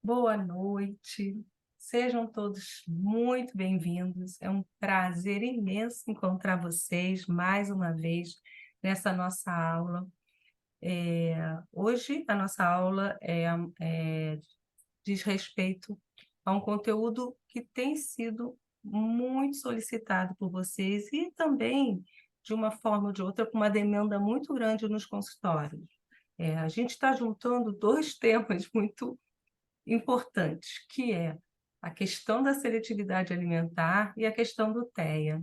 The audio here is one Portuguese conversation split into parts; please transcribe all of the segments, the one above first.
Boa noite, sejam todos muito bem-vindos. É um prazer imenso encontrar vocês mais uma vez nessa nossa aula. Hoje a nossa aula diz respeito a um conteúdo que tem sido muito solicitado por vocês e também, de uma forma ou de outra, com uma demanda muito grande nos consultórios. A gente está juntando dois temas muito importantes, que é a questão da seletividade alimentar e a questão do TEA.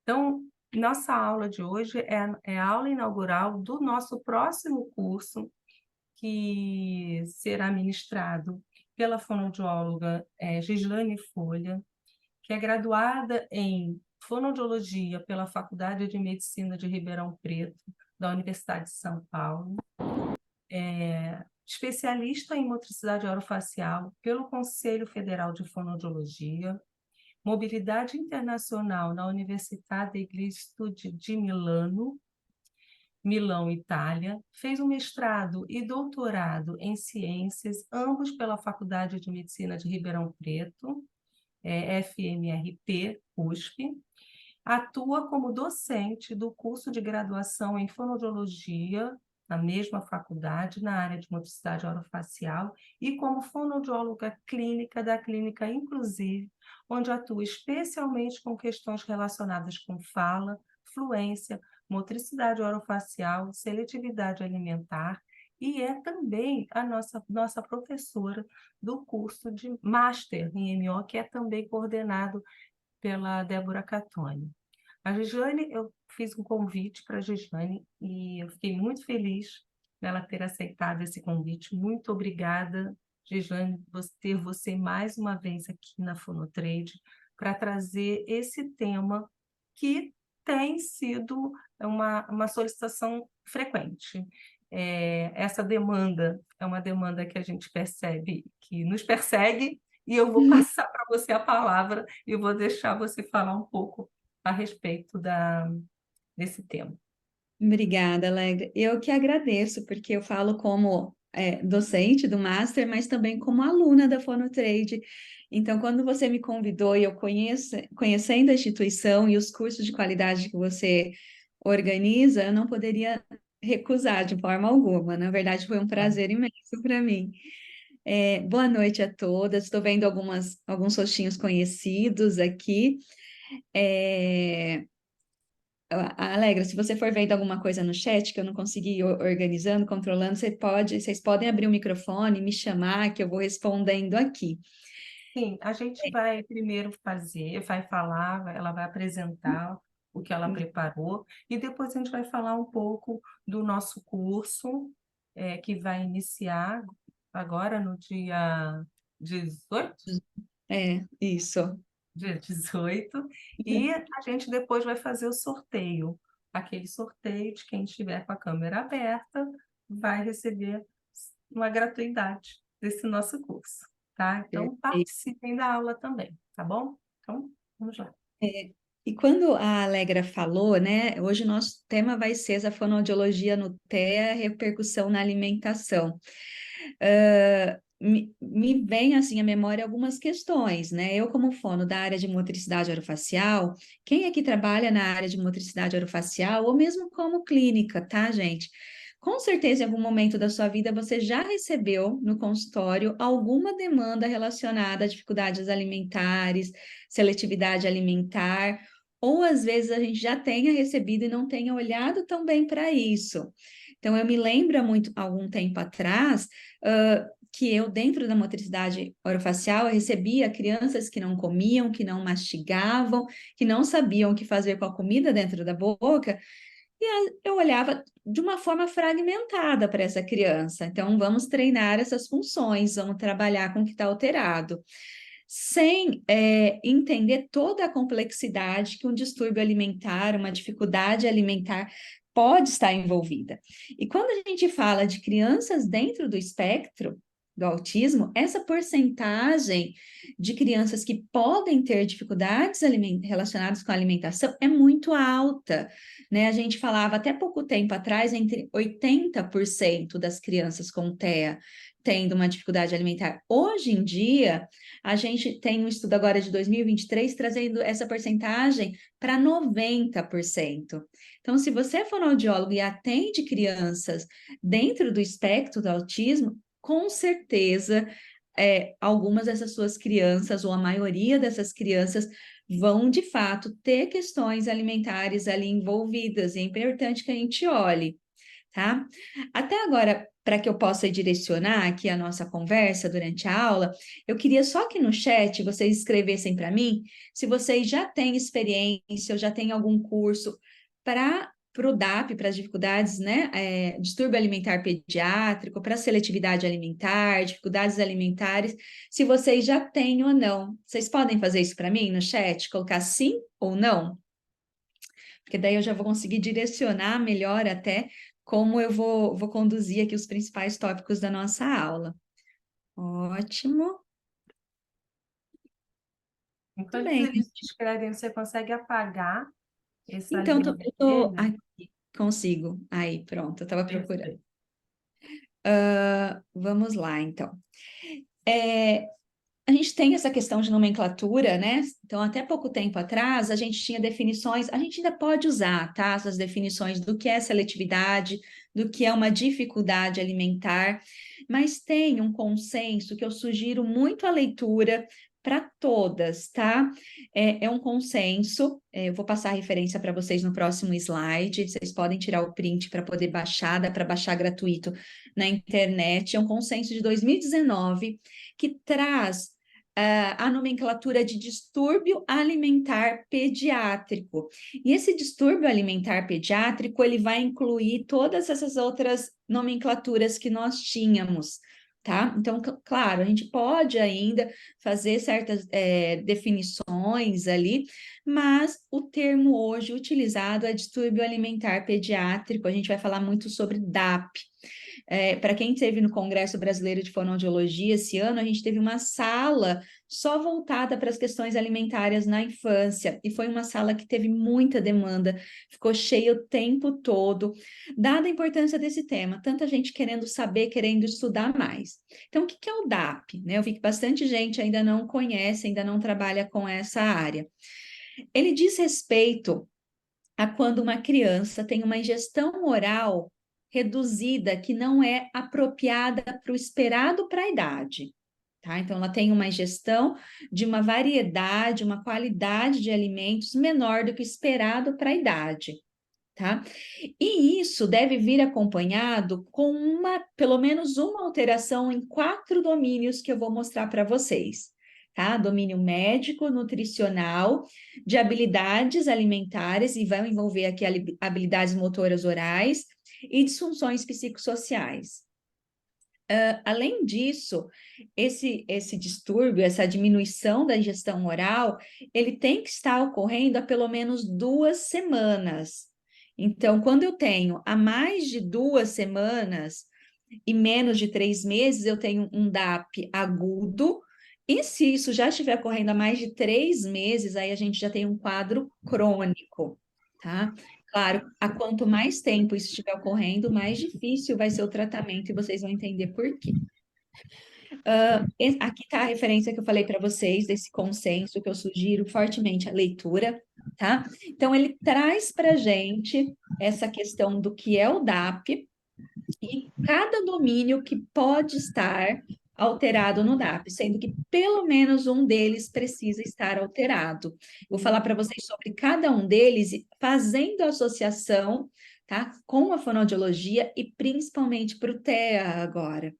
Então, nossa aula de hoje é a aula inaugural do nosso próximo curso, que será ministrado pela fonoaudióloga Gislane Folha, que é graduada em fonoaudiologia pela Faculdade de Medicina de Ribeirão Preto, da Universidade de São Paulo, especialista em motricidade orofacial pelo Conselho Federal de Fonoaudiologia, mobilidade internacional na Università degli Studi di Milano, Milão, Itália, fez um mestrado e doutorado em ciências, ambos pela Faculdade de Medicina de Ribeirão Preto, FMRP, USP, atua como docente do curso de graduação em fonoaudiologia, na mesma faculdade, na área de motricidade orofacial, e como fonoaudióloga clínica da Clínica Inclusive, onde atua especialmente com questões relacionadas com fala, fluência, motricidade orofacial, seletividade alimentar, e é também a nossa professora do curso de Master em MO, que é também coordenado pela Débora Catoni. A Gislane, eu fiz um convite para a Gislane e eu fiquei muito feliz dela ter aceitado esse convite. Muito obrigada, Gislane, ter você mais uma vez aqui na Fonotrade para trazer esse tema que tem sido uma solicitação frequente. Essa demanda é uma demanda que a gente percebe, que nos persegue, e eu vou passar para você a palavra e vou deixar você falar um pouco a respeito desse tema. Obrigada, Alegra. Eu que agradeço, porque eu falo como docente do Master, mas também como aluna da Fonotrade. Então, quando você me convidou e eu conhecendo a instituição e os cursos de qualidade que você organiza, eu não poderia recusar de forma alguma. Na verdade, foi um prazer imenso para mim. Boa noite a todas. Estou vendo alguns rostinhos conhecidos aqui. É, Alegra, se você for vendo alguma coisa no chat que eu não consegui ir organizando, controlando, vocês podem abrir o microfone, me chamar, que eu vou respondendo aqui. Sim, a gente vai primeiro vai falar, ela vai apresentar o que ela preparou, e depois a gente vai falar um pouco do nosso curso, que vai iniciar agora no dia 18? Isso. Dia 18, e a gente depois vai fazer o sorteio. Aquele sorteio de quem estiver com a câmera aberta vai receber uma gratuidade desse nosso curso, tá? Então, Perfeito. participem da aula também, tá bom? Então, vamos lá. É, e quando a Alegra falou, né, hoje o nosso tema vai ser a fonoaudiologia no TEA, repercussão na alimentação. Me vem assim à memória algumas questões, né? Eu, como fono da área de motricidade orofacial, quem aqui trabalha na área de motricidade orofacial, ou mesmo como clínica, tá, gente? Com certeza, em algum momento da sua vida, você já recebeu no consultório alguma demanda relacionada a dificuldades alimentares, seletividade alimentar, ou às vezes a gente já tenha recebido e não tenha olhado tão bem para isso. Então, eu me lembro há algum tempo atrás, que eu, dentro da motricidade orofacial, eu recebia crianças que não comiam, que não mastigavam, que não sabiam o que fazer com a comida dentro da boca, eu olhava de uma forma fragmentada para essa criança. Então, vamos treinar essas funções, vamos trabalhar com o que está alterado, sem entender toda a complexidade que um distúrbio alimentar, uma dificuldade alimentar pode estar envolvida. E quando a gente fala de crianças dentro do espectro, do autismo, essa porcentagem de crianças que podem ter dificuldades relacionadas com a alimentação é muito alta, né? A gente falava até pouco tempo atrás, entre 80% das crianças com TEA tendo uma dificuldade alimentar. Hoje em dia, a gente tem um estudo agora de 2023 trazendo essa porcentagem para 90%. Então, se você é fonoaudiólogo e atende crianças dentro do espectro do autismo, com certeza, algumas dessas suas crianças, ou a maioria dessas crianças, vão, de fato, ter questões alimentares ali envolvidas. E é importante que a gente olhe, tá? Até agora, para que eu possa direcionar aqui a nossa conversa durante a aula, eu queria só que no chat vocês escrevessem para mim se vocês já têm experiência ou já têm algum curso para o DAP, para as dificuldades, né? Distúrbio alimentar pediátrico, para seletividade alimentar, dificuldades alimentares, se vocês já têm ou não. Vocês podem fazer isso para mim no chat, colocar sim ou não? Porque daí eu já vou conseguir direcionar melhor até como eu vou conduzir aqui os principais tópicos da nossa aula. Ótimo. Muito Enquanto bem. eles escrevem, você consegue apagar essa Então, linha eu tô vermelha? aqui, consigo. Aí, pronto, eu estava procurando. Perfeito. Vamos lá, então. A gente tem essa questão de nomenclatura, né? Então, até pouco tempo atrás, a gente tinha definições, a gente ainda pode usar, tá? Essas definições do que é seletividade, do que é uma dificuldade alimentar, mas tem um consenso que eu sugiro muito a leitura para todas, tá? É um consenso, eu vou passar a referência para vocês no próximo slide, vocês podem tirar o print para poder baixar, dá para baixar gratuito na internet, é um consenso de 2019 que traz a nomenclatura de distúrbio alimentar pediátrico. E esse distúrbio alimentar pediátrico, ele vai incluir todas essas outras nomenclaturas que nós tínhamos, tá? Então, claro, a gente pode ainda fazer certas definições ali, mas o termo hoje utilizado é distúrbio alimentar pediátrico, a gente vai falar muito sobre DAP. Para quem esteve no Congresso Brasileiro de Fonoaudiologia esse ano, a gente teve uma sala só voltada para as questões alimentares na infância, e foi uma sala que teve muita demanda, ficou cheia o tempo todo, dada a importância desse tema, tanta gente querendo saber, querendo estudar mais. Então, o que é o DAP? Né? Eu vi que bastante gente ainda não conhece, ainda não trabalha com essa área. Ele diz respeito a quando uma criança tem uma ingestão oral reduzida que não é apropriada para o esperado para a idade. Tá? Então, ela tem uma ingestão de uma variedade, uma qualidade de alimentos menor do que o esperado para a idade. Tá? E isso deve vir acompanhado com pelo menos uma alteração em 4 domínios que eu vou mostrar para vocês. Tá? Domínio médico, nutricional, de habilidades alimentares, e vai envolver aqui habilidades motoras orais e disfunções psicossociais. Além disso, esse distúrbio, essa diminuição da ingestão oral, ele tem que estar ocorrendo há pelo menos 2 semanas. Então, quando eu tenho há mais de 2 semanas e menos de 3 meses, eu tenho um DAP agudo, e se isso já estiver ocorrendo há mais de 3 meses, aí a gente já tem um quadro crônico, tá? Claro, a quanto mais tempo isso estiver ocorrendo, mais difícil vai ser o tratamento, e vocês vão entender por quê. Aqui está a referência que eu falei para vocês, desse consenso, que eu sugiro fortemente a leitura, tá? Então, ele traz para a gente essa questão do que é o DAP e cada domínio que pode estar alterado no DAP, sendo que pelo menos um deles precisa estar alterado. Vou falar para vocês sobre cada um deles, fazendo associação, tá, com a fonoaudiologia e principalmente para o TEA agora.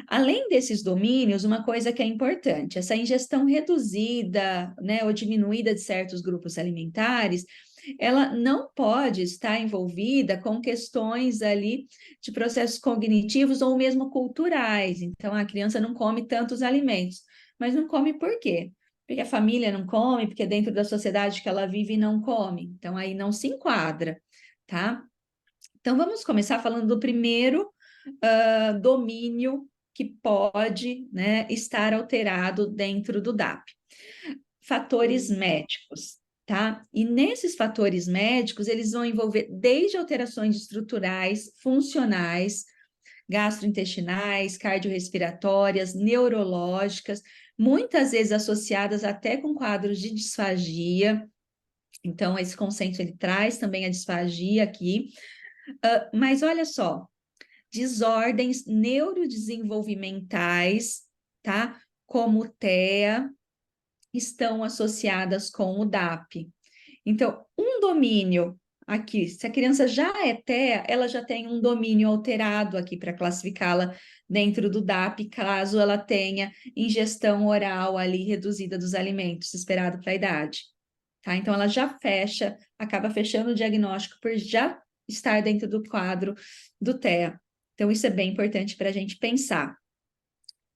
Além desses domínios, uma coisa que é importante, essa ingestão reduzida, né, ou diminuída de certos grupos alimentares, ela não pode estar envolvida com questões ali de processos cognitivos ou mesmo culturais. Então, a criança não come tantos alimentos, mas não come por quê? Porque a família não come, porque dentro da sociedade que ela vive não come. Então, aí não se enquadra, tá? Então, vamos começar falando do primeiro domínio que pode, né, estar alterado dentro do DAP. Fatores médicos, tá? E nesses fatores médicos, eles vão envolver desde alterações estruturais, funcionais, gastrointestinais, cardiorrespiratórias, neurológicas, muitas vezes associadas até com quadros de disfagia. Então, esse consenso ele traz também a disfagia aqui. Mas olha só, desordens neurodesenvolvimentais, tá? Como TEA, estão associadas com o DAP. Então, um domínio aqui, se a criança já é TEA, ela já tem um domínio alterado aqui para classificá-la dentro do DAP, caso ela tenha ingestão oral ali reduzida dos alimentos esperado para a idade. Tá? Então, ela já fecha, acaba fechando o diagnóstico por já estar dentro do quadro do TEA. Então, isso é bem importante para a gente pensar.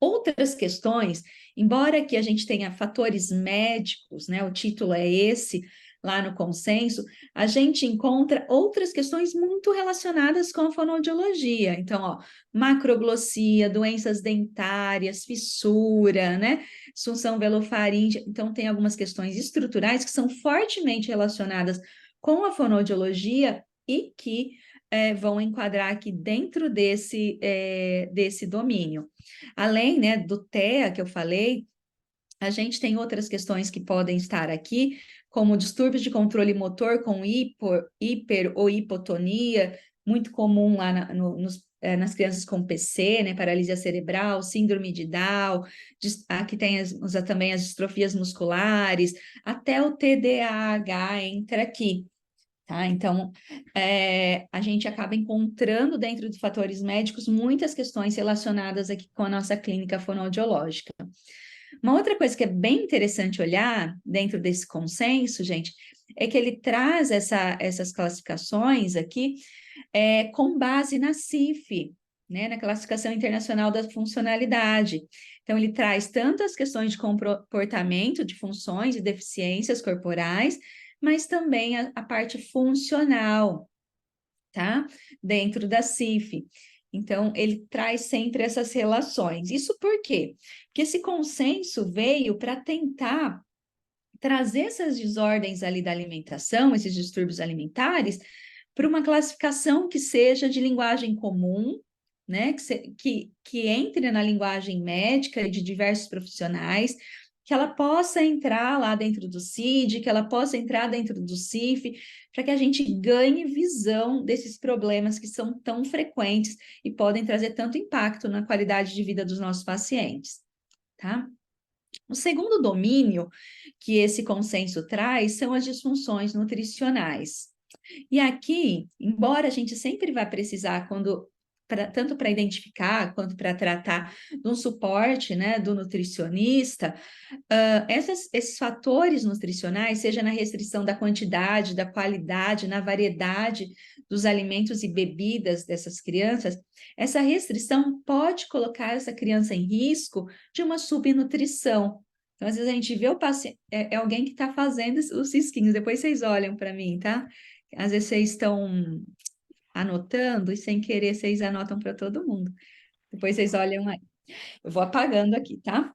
Outras questões, embora que a gente tenha fatores médicos, né, o título é esse, lá no consenso, a gente encontra outras questões muito relacionadas com a fonoaudiologia. Então, ó, macroglossia, doenças dentárias, fissura, né, disfunção velofaríngea. Então, tem algumas questões estruturais que são fortemente relacionadas com a fonoaudiologia e que vão enquadrar aqui dentro desse domínio. Além, né, do TEA que eu falei, a gente tem outras questões que podem estar aqui, como distúrbios de controle motor com hiper ou hipotonia, muito comum lá nas crianças com PC, né, paralisia cerebral, síndrome de Down, aqui tem também as distrofias musculares, até o TDAH entra aqui. Tá? Então, a gente acaba encontrando dentro dos fatores médicos muitas questões relacionadas aqui com a nossa clínica fonoaudiológica. Uma outra coisa que é bem interessante olhar dentro desse consenso, gente, é que ele traz essas classificações aqui com base na CIF, né, na Classificação Internacional da Funcionalidade. Então, ele traz tanto as questões de comportamento, de funções e deficiências corporais, mas também a parte funcional, tá? Dentro da CIF. Então, ele traz sempre essas relações. Isso por quê? Porque esse consenso veio para tentar trazer essas desordens ali da alimentação, esses distúrbios alimentares, para uma classificação que seja de linguagem comum, né? Que entre na linguagem médica e de diversos profissionais, que ela possa entrar lá dentro do CID, que ela possa entrar dentro do CIF, para que a gente ganhe visão desses problemas que são tão frequentes e podem trazer tanto impacto na qualidade de vida dos nossos pacientes, tá? O segundo domínio que esse consenso traz são as disfunções nutricionais. E aqui, embora a gente sempre vai precisar, tanto para identificar quanto para tratar de um suporte, né, do nutricionista, esses fatores nutricionais, seja na restrição da quantidade, da qualidade, na variedade dos alimentos e bebidas dessas crianças, essa restrição pode colocar essa criança em risco de uma subnutrição. Então, às vezes a gente vê o paciente, é alguém que está fazendo os risquinhos, depois vocês olham para mim, tá? Às vezes vocês estão anotando e sem querer vocês anotam para todo mundo. Depois vocês olham aí. Eu vou apagando aqui, tá?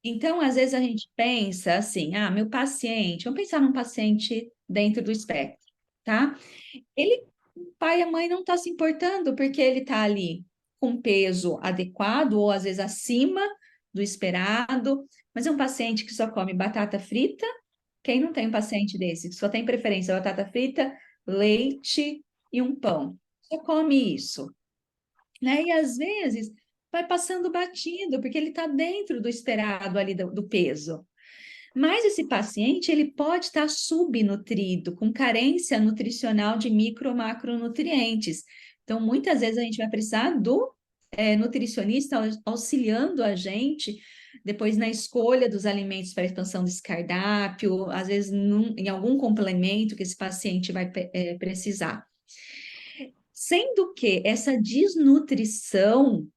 Então, às vezes a gente pensa assim, meu paciente, vamos pensar num paciente dentro do espectro, tá? O pai e a mãe não estão se importando porque ele está ali com peso adequado ou às vezes acima do esperado, mas é um paciente que só come batata frita. Quem não tem um paciente desse, que só tem preferência batata frita, leite e um pão, só come isso, né? E às vezes vai passando batido, porque ele está dentro do esperado ali do peso. Mas esse paciente, ele pode estar subnutrido, com carência nutricional de micro ou macronutrientes. Então, muitas vezes a gente vai precisar do nutricionista auxiliando a gente depois na escolha dos alimentos para a expansão desse cardápio, às vezes em algum complemento que esse paciente vai precisar. Sendo que essa desnutrição,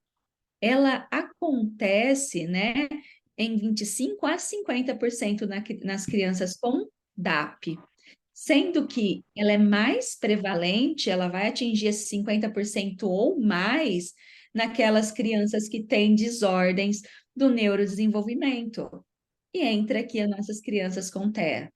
ela acontece, né, em 25 a 50% nas crianças com DAP, sendo que ela é mais prevalente, ela vai atingir esse 50% ou mais naquelas crianças que têm desordens do neurodesenvolvimento. E entra aqui as nossas crianças com TEA.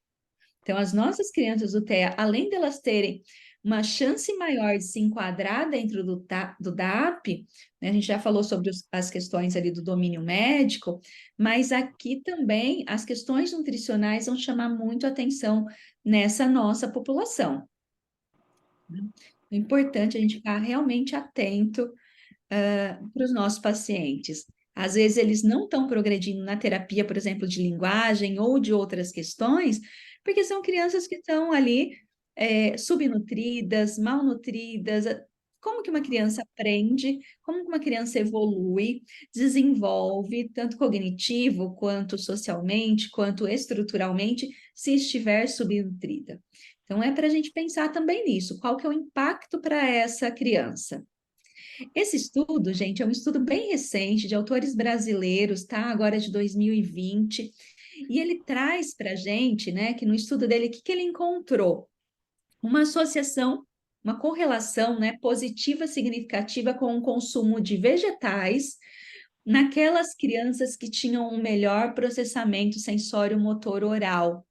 Então, as nossas crianças do TEA, além delas terem uma chance maior de se enquadrar dentro do DAP, né, a gente já falou sobre as questões ali do domínio médico, mas aqui também as questões nutricionais vão chamar muito atenção nessa nossa população. É importante a gente ficar realmente atento para os nossos pacientes. Às vezes eles não estão progredindo na terapia, por exemplo, de linguagem ou de outras questões, porque são crianças que estão ali subnutridas, malnutridas. Como que uma criança aprende, como que uma criança evolui, desenvolve, tanto cognitivo, quanto socialmente, quanto estruturalmente, se estiver subnutrida. Então, é para a gente pensar também nisso, qual que é o impacto para essa criança. Esse estudo, gente, é um estudo bem recente, de autores brasileiros, tá? Agora de 2020, e ele traz para a gente, né, que no estudo dele, o que ele encontrou? Uma associação, uma correlação, né, positiva significativa com o consumo de vegetais naquelas crianças que tinham um melhor processamento sensório-motor oral.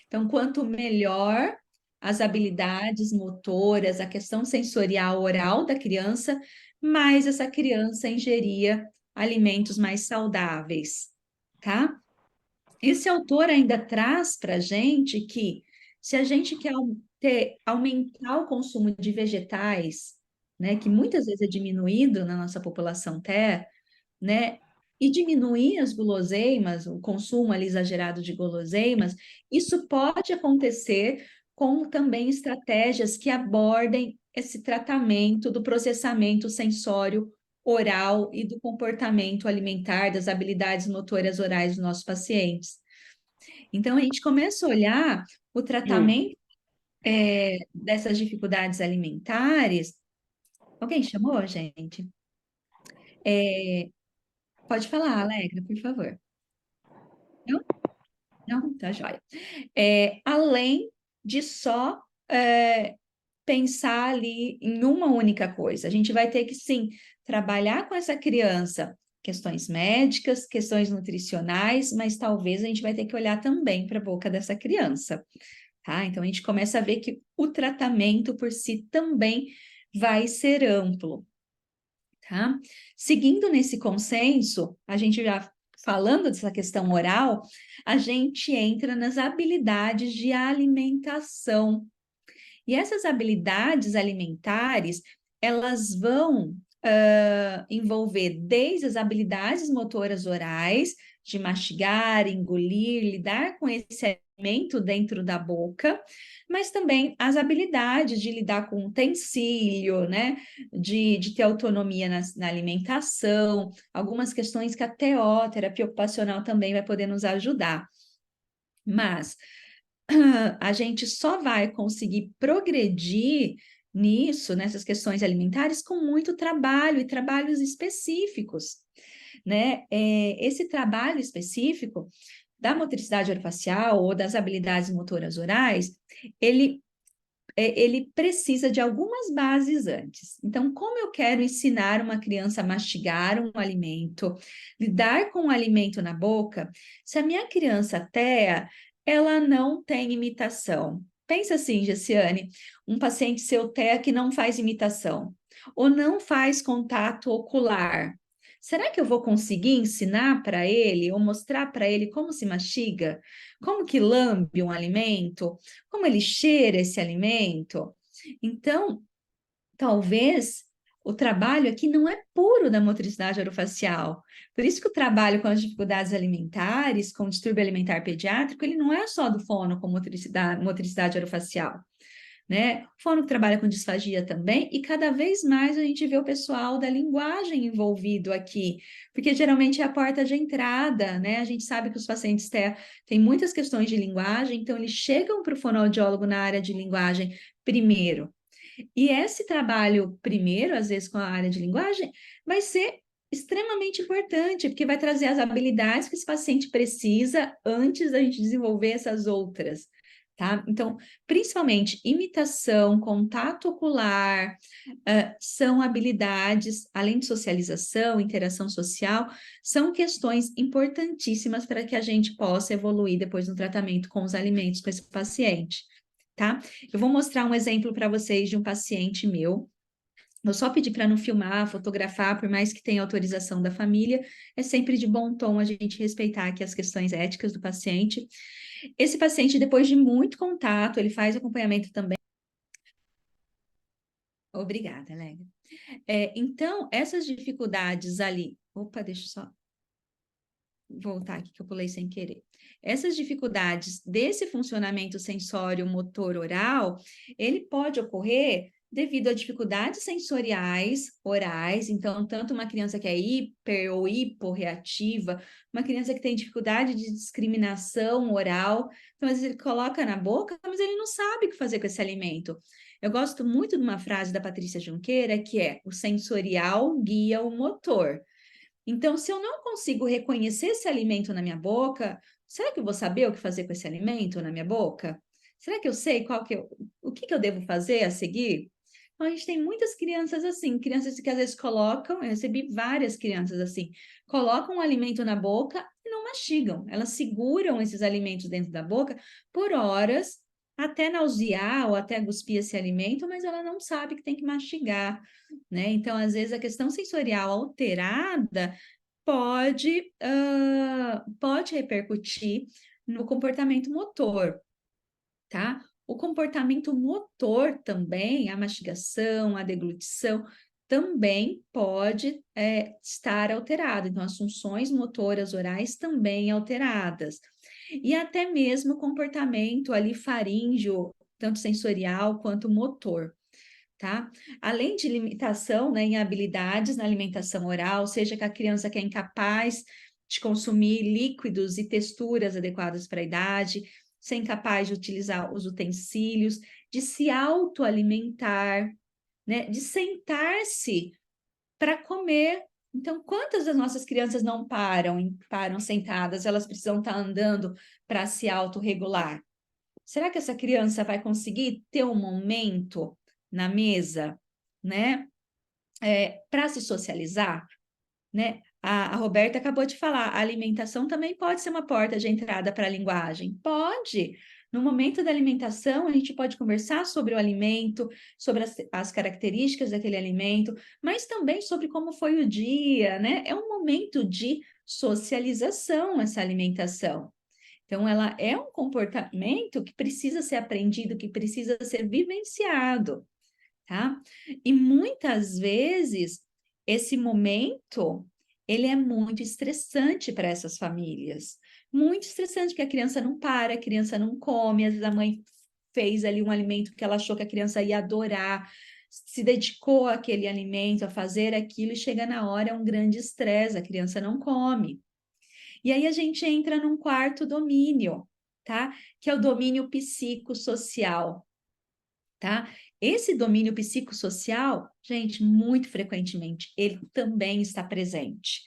Então, quanto melhor as habilidades motoras, a questão sensorial oral da criança, mais essa criança ingeria alimentos mais saudáveis, tá? Esse autor ainda traz para a gente que se a gente quer aumentar o consumo de vegetais, né, que muitas vezes é diminuído na nossa população TEA, né, e diminuir as guloseimas, o consumo ali exagerado de guloseimas, isso pode acontecer com também estratégias que abordem esse tratamento do processamento sensório oral e do comportamento alimentar, das habilidades motoras orais dos nossos pacientes. Então, a gente começa a olhar o tratamento dessas dificuldades alimentares. Alguém chamou, gente? Pode falar, Alegra, por favor. Não? Não? Tá joia. Além de só pensar ali em uma única coisa. A gente vai ter que, sim, trabalhar com essa criança questões médicas, questões nutricionais, mas talvez a gente vai ter que olhar também para a boca dessa criança, tá? Então, a gente começa a ver que o tratamento por si também vai ser amplo, tá? Seguindo nesse consenso, a gente já falando dessa questão oral, a gente entra nas habilidades de alimentação. E essas habilidades alimentares, elas vão envolver desde as habilidades motoras orais, de mastigar, engolir, lidar com esse alimento dentro da boca, mas também as habilidades de lidar com utensílio, né? De ter autonomia na alimentação, algumas questões que a TO, terapia ocupacional, também vai poder nos ajudar. Mas a gente só vai conseguir progredir nisso, nessas questões alimentares, com muito trabalho e trabalhos específicos, né? Esse trabalho específico da motricidade orofacial ou das habilidades motoras orais, ele precisa de algumas bases antes. Então, como eu quero ensinar uma criança a mastigar um alimento, lidar com o alimento na boca, se a minha criança TEA, ela não tem imitação. Pensa assim, Gessiane, um paciente seu TEA que não faz imitação, ou não faz contato ocular. Será que eu vou conseguir ensinar para ele ou mostrar para ele como se mastiga? Como que lambe um alimento? Como ele cheira esse alimento? Então, talvez o trabalho aqui não é puro da motricidade orofacial. Por isso que o trabalho com as dificuldades alimentares, com o distúrbio alimentar pediátrico, ele não é só do fono com motricidade orofacial, né? O fono que trabalha com disfagia também, e cada vez mais a gente vê o pessoal da linguagem envolvido aqui, porque geralmente é a porta de entrada, né? A gente sabe que os pacientes têm muitas questões de linguagem, então eles chegam para o fonoaudiólogo na área de linguagem primeiro. E esse trabalho primeiro, às vezes com a área de linguagem, vai ser extremamente importante, porque vai trazer as habilidades que esse paciente precisa antes da gente desenvolver essas outras, tá? Então, principalmente imitação, contato ocular, são habilidades, além de socialização, interação social, são questões importantíssimas para que a gente possa evoluir depois no tratamento com os alimentos com esse paciente, tá? Eu vou mostrar um exemplo para vocês de um paciente meu. Eu só pedi para não filmar, fotografar, por mais que tenha autorização da família, é sempre de bom tom a gente respeitar aqui as questões éticas do paciente. Esse paciente, depois de muito contato, ele faz acompanhamento também. Obrigada, Alegre. Então, essas dificuldades ali. Opa, deixa eu só voltar aqui que eu pulei sem querer. Essas dificuldades desse funcionamento sensório motor oral, ele pode ocorrer devido a dificuldades sensoriais orais, então tanto uma criança que é hiper ou hiporreativa, uma criança que tem dificuldade de discriminação oral, então às vezes ele coloca na boca, mas ele não sabe o que fazer com esse alimento. Eu gosto muito de uma frase da Patrícia Junqueira, que é: o sensorial guia o motor. Então, se eu não consigo reconhecer esse alimento na minha boca, será que eu vou saber o que fazer com esse alimento na minha boca? Será que eu sei o que eu devo fazer a seguir? Então, a gente tem muitas crianças assim, crianças que às vezes colocam, eu recebi várias crianças assim, colocam um alimento na boca e não mastigam. Elas seguram esses alimentos dentro da boca por horas, até nausear ou até cuspir esse alimento, mas ela não sabe que tem que mastigar, né? Então, às vezes, a questão sensorial alterada pode repercutir no comportamento motor, tá? O comportamento motor também, a mastigação, a deglutição, também pode estar alterado. Então, as funções motoras orais também alteradas. E até mesmo o comportamento ali faríngeo, tanto sensorial quanto motor, tá? Além de limitação, né, em habilidades na alimentação oral, seja que a criança que é incapaz de consumir líquidos e texturas adequadas para a idade, ser incapaz de utilizar os utensílios, de se autoalimentar, né, de sentar-se para comer. Então, quantas das nossas crianças não param sentadas? Elas precisam estar andando para se autorregular. Será que essa criança vai conseguir ter um momento na mesa, né, para se socializar, né? A Roberta acabou de falar, a alimentação também pode ser uma porta de entrada para a linguagem. Pode. No momento da alimentação, a gente pode conversar sobre o alimento, sobre as características daquele alimento, mas também sobre como foi o dia, né? É um momento de socialização essa alimentação. Então, ela é um comportamento que precisa ser aprendido, que precisa ser vivenciado, tá? E muitas vezes, esse momento, ele é muito estressante para essas famílias. Muito estressante, porque a criança não para, a criança não come, às vezes a mãe fez ali um alimento que ela achou que a criança ia adorar, se dedicou àquele alimento, a fazer aquilo, e chega na hora, é um grande estresse, a criança não come. E aí a gente entra num quarto domínio, tá? Que é o domínio psicossocial, tá? Esse domínio psicossocial, gente, muito frequentemente, ele também está presente,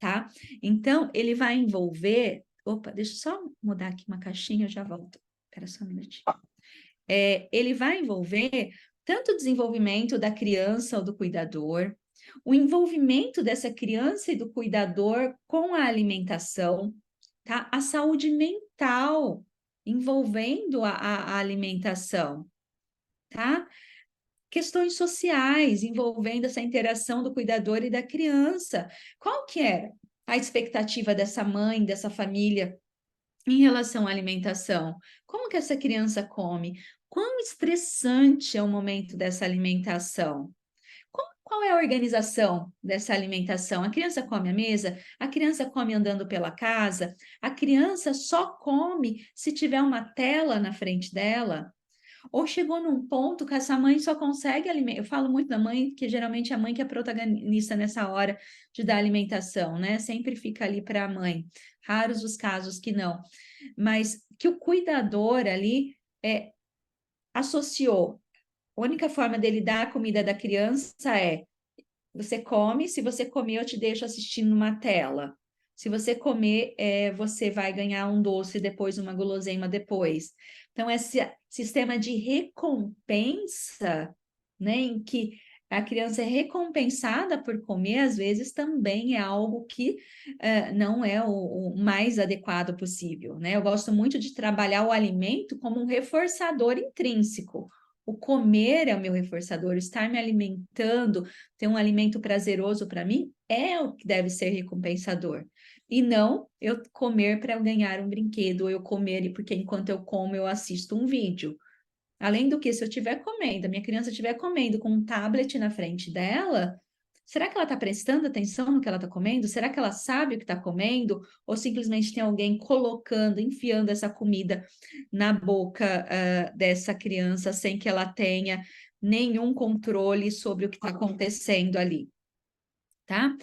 tá? Então, ele vai envolver. Opa, deixa eu só mudar aqui uma caixinha, eu já volto. Espera só um minutinho. Ele vai envolver tanto o desenvolvimento da criança ou do cuidador, o envolvimento dessa criança e do cuidador com a alimentação, tá? A saúde mental envolvendo a alimentação, tá? Questões sociais envolvendo essa interação do cuidador e da criança. Qual que é a expectativa dessa mãe, dessa família em relação à alimentação? Como que essa criança come? Quão estressante é o momento dessa alimentação? Qual é a organização dessa alimentação? A criança come à mesa? A criança come andando pela casa? A criança só come se tiver uma tela na frente dela? Ou chegou num ponto que essa mãe só consegue alimentar. Eu falo muito da mãe, que geralmente é a mãe que é protagonista nessa hora de dar alimentação, né? Sempre fica ali para a mãe. Raros os casos que não. Mas que o cuidador ali associou. A única forma dele dar a comida da criança é: você come, se você comer, eu te deixo assistindo uma tela. Se você comer, você vai ganhar um doce depois, uma guloseima depois. Então, esse sistema de recompensa, né, em que a criança é recompensada por comer, às vezes também é algo que não é o mais adequado possível, né? Eu gosto muito de trabalhar o alimento como um reforçador intrínseco. O comer é o meu reforçador, estar me alimentando, ter um alimento prazeroso para mim, é o que deve ser recompensador. E não eu comer para ganhar um brinquedo, ou eu comer porque enquanto eu como eu assisto um vídeo. Além do que, se eu estiver comendo, a minha criança estiver comendo com um tablet na frente dela, será que ela está prestando atenção no que ela está comendo? Será que ela sabe o que está comendo? Ou simplesmente tem alguém colocando, enfiando essa comida na boca, dessa criança sem que ela tenha nenhum controle sobre o que está acontecendo ali? Tá?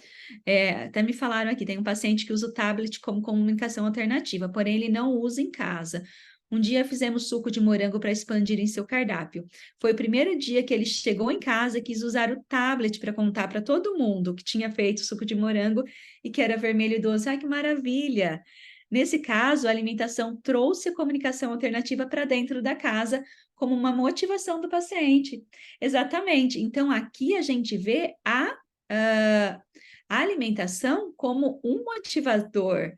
Até me falaram aqui, tem um paciente que usa o tablet como comunicação alternativa, porém ele não usa em casa. Um dia fizemos suco de morango para expandir em seu cardápio. Foi o primeiro dia que ele chegou em casa e quis usar o tablet para contar para todo mundo que tinha feito suco de morango e que era vermelho e doce. Ai, que maravilha! Nesse caso, a alimentação trouxe a comunicação alternativa para dentro da casa como uma motivação do paciente. Exatamente. Então, aqui a gente vê a alimentação como um motivador,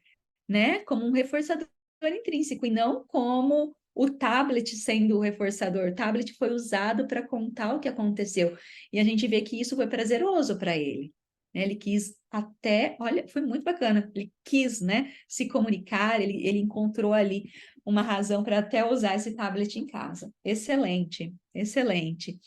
né? Como um reforçador intrínseco, e não como o tablet sendo o reforçador. O tablet foi usado para contar o que aconteceu. E a gente vê que isso foi prazeroso para ele. Né? Ele quis até, olha, foi muito bacana. Ele quis, né, se comunicar, ele encontrou ali uma razão para até usar esse tablet em casa. Excelente, excelente.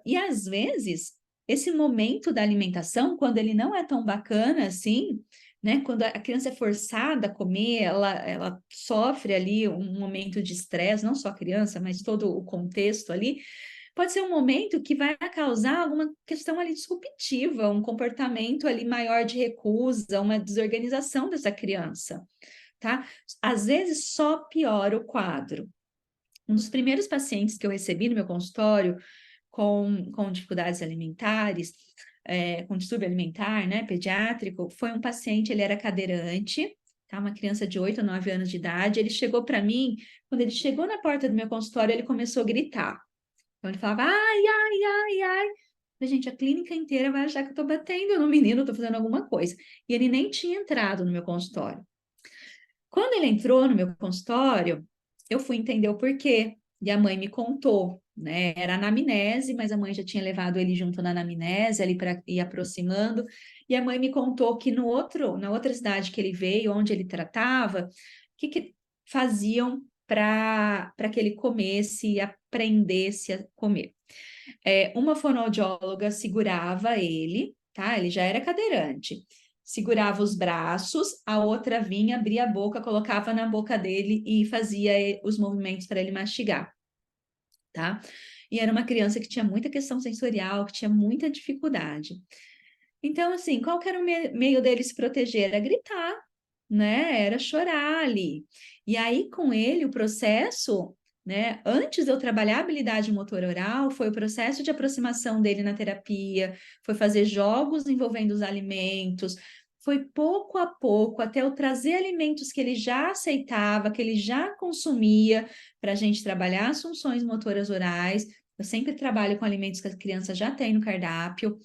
E às vezes, esse momento da alimentação, quando ele não é tão bacana assim, né? Quando a criança é forçada a comer, ela sofre ali um momento de estresse, não só a criança, mas todo o contexto ali, pode ser um momento que vai causar alguma questão ali disruptiva, um comportamento ali maior de recusa, uma desorganização dessa criança, tá? Às vezes só piora o quadro. Um dos primeiros pacientes que eu recebi no meu consultório com dificuldades alimentares, com distúrbio alimentar, né, pediátrico, foi um paciente, ele era cadeirante, tá, uma criança de 8 ou 9 anos de idade, ele chegou para mim, quando ele chegou na porta do meu consultório, ele começou a gritar. Então ele falava, ai, ai, ai, ai. Falei, gente, a clínica inteira vai achar que eu tô batendo no menino, tô fazendo alguma coisa. E ele nem tinha entrado no meu consultório. Quando ele entrou no meu consultório, eu fui entender o porquê. E a mãe me contou, né? Era anamnese, mas a mãe já tinha levado ele junto na anamnese, ali para ir aproximando. E a mãe me contou que na outra cidade que ele veio, onde ele tratava, o que faziam para que ele comesse e aprendesse a comer. Uma fonoaudióloga segurava ele, tá? Ele já era cadeirante. Segurava os braços, a outra vinha, abria a boca, colocava na boca dele e fazia os movimentos para ele mastigar, tá? E era uma criança que tinha muita questão sensorial, que tinha muita dificuldade. Então, assim, qual que era o meio dele se proteger? Era gritar, né? Era chorar ali. E aí, com ele, o processo, né? Antes de eu trabalhar a habilidade motora oral, foi o processo de aproximação dele na terapia, foi fazer jogos envolvendo os alimentos, foi pouco a pouco, até eu trazer alimentos que ele já aceitava, que ele já consumia, para a gente trabalhar as funções motoras orais. Eu sempre trabalho com alimentos que a criança já tem no cardápio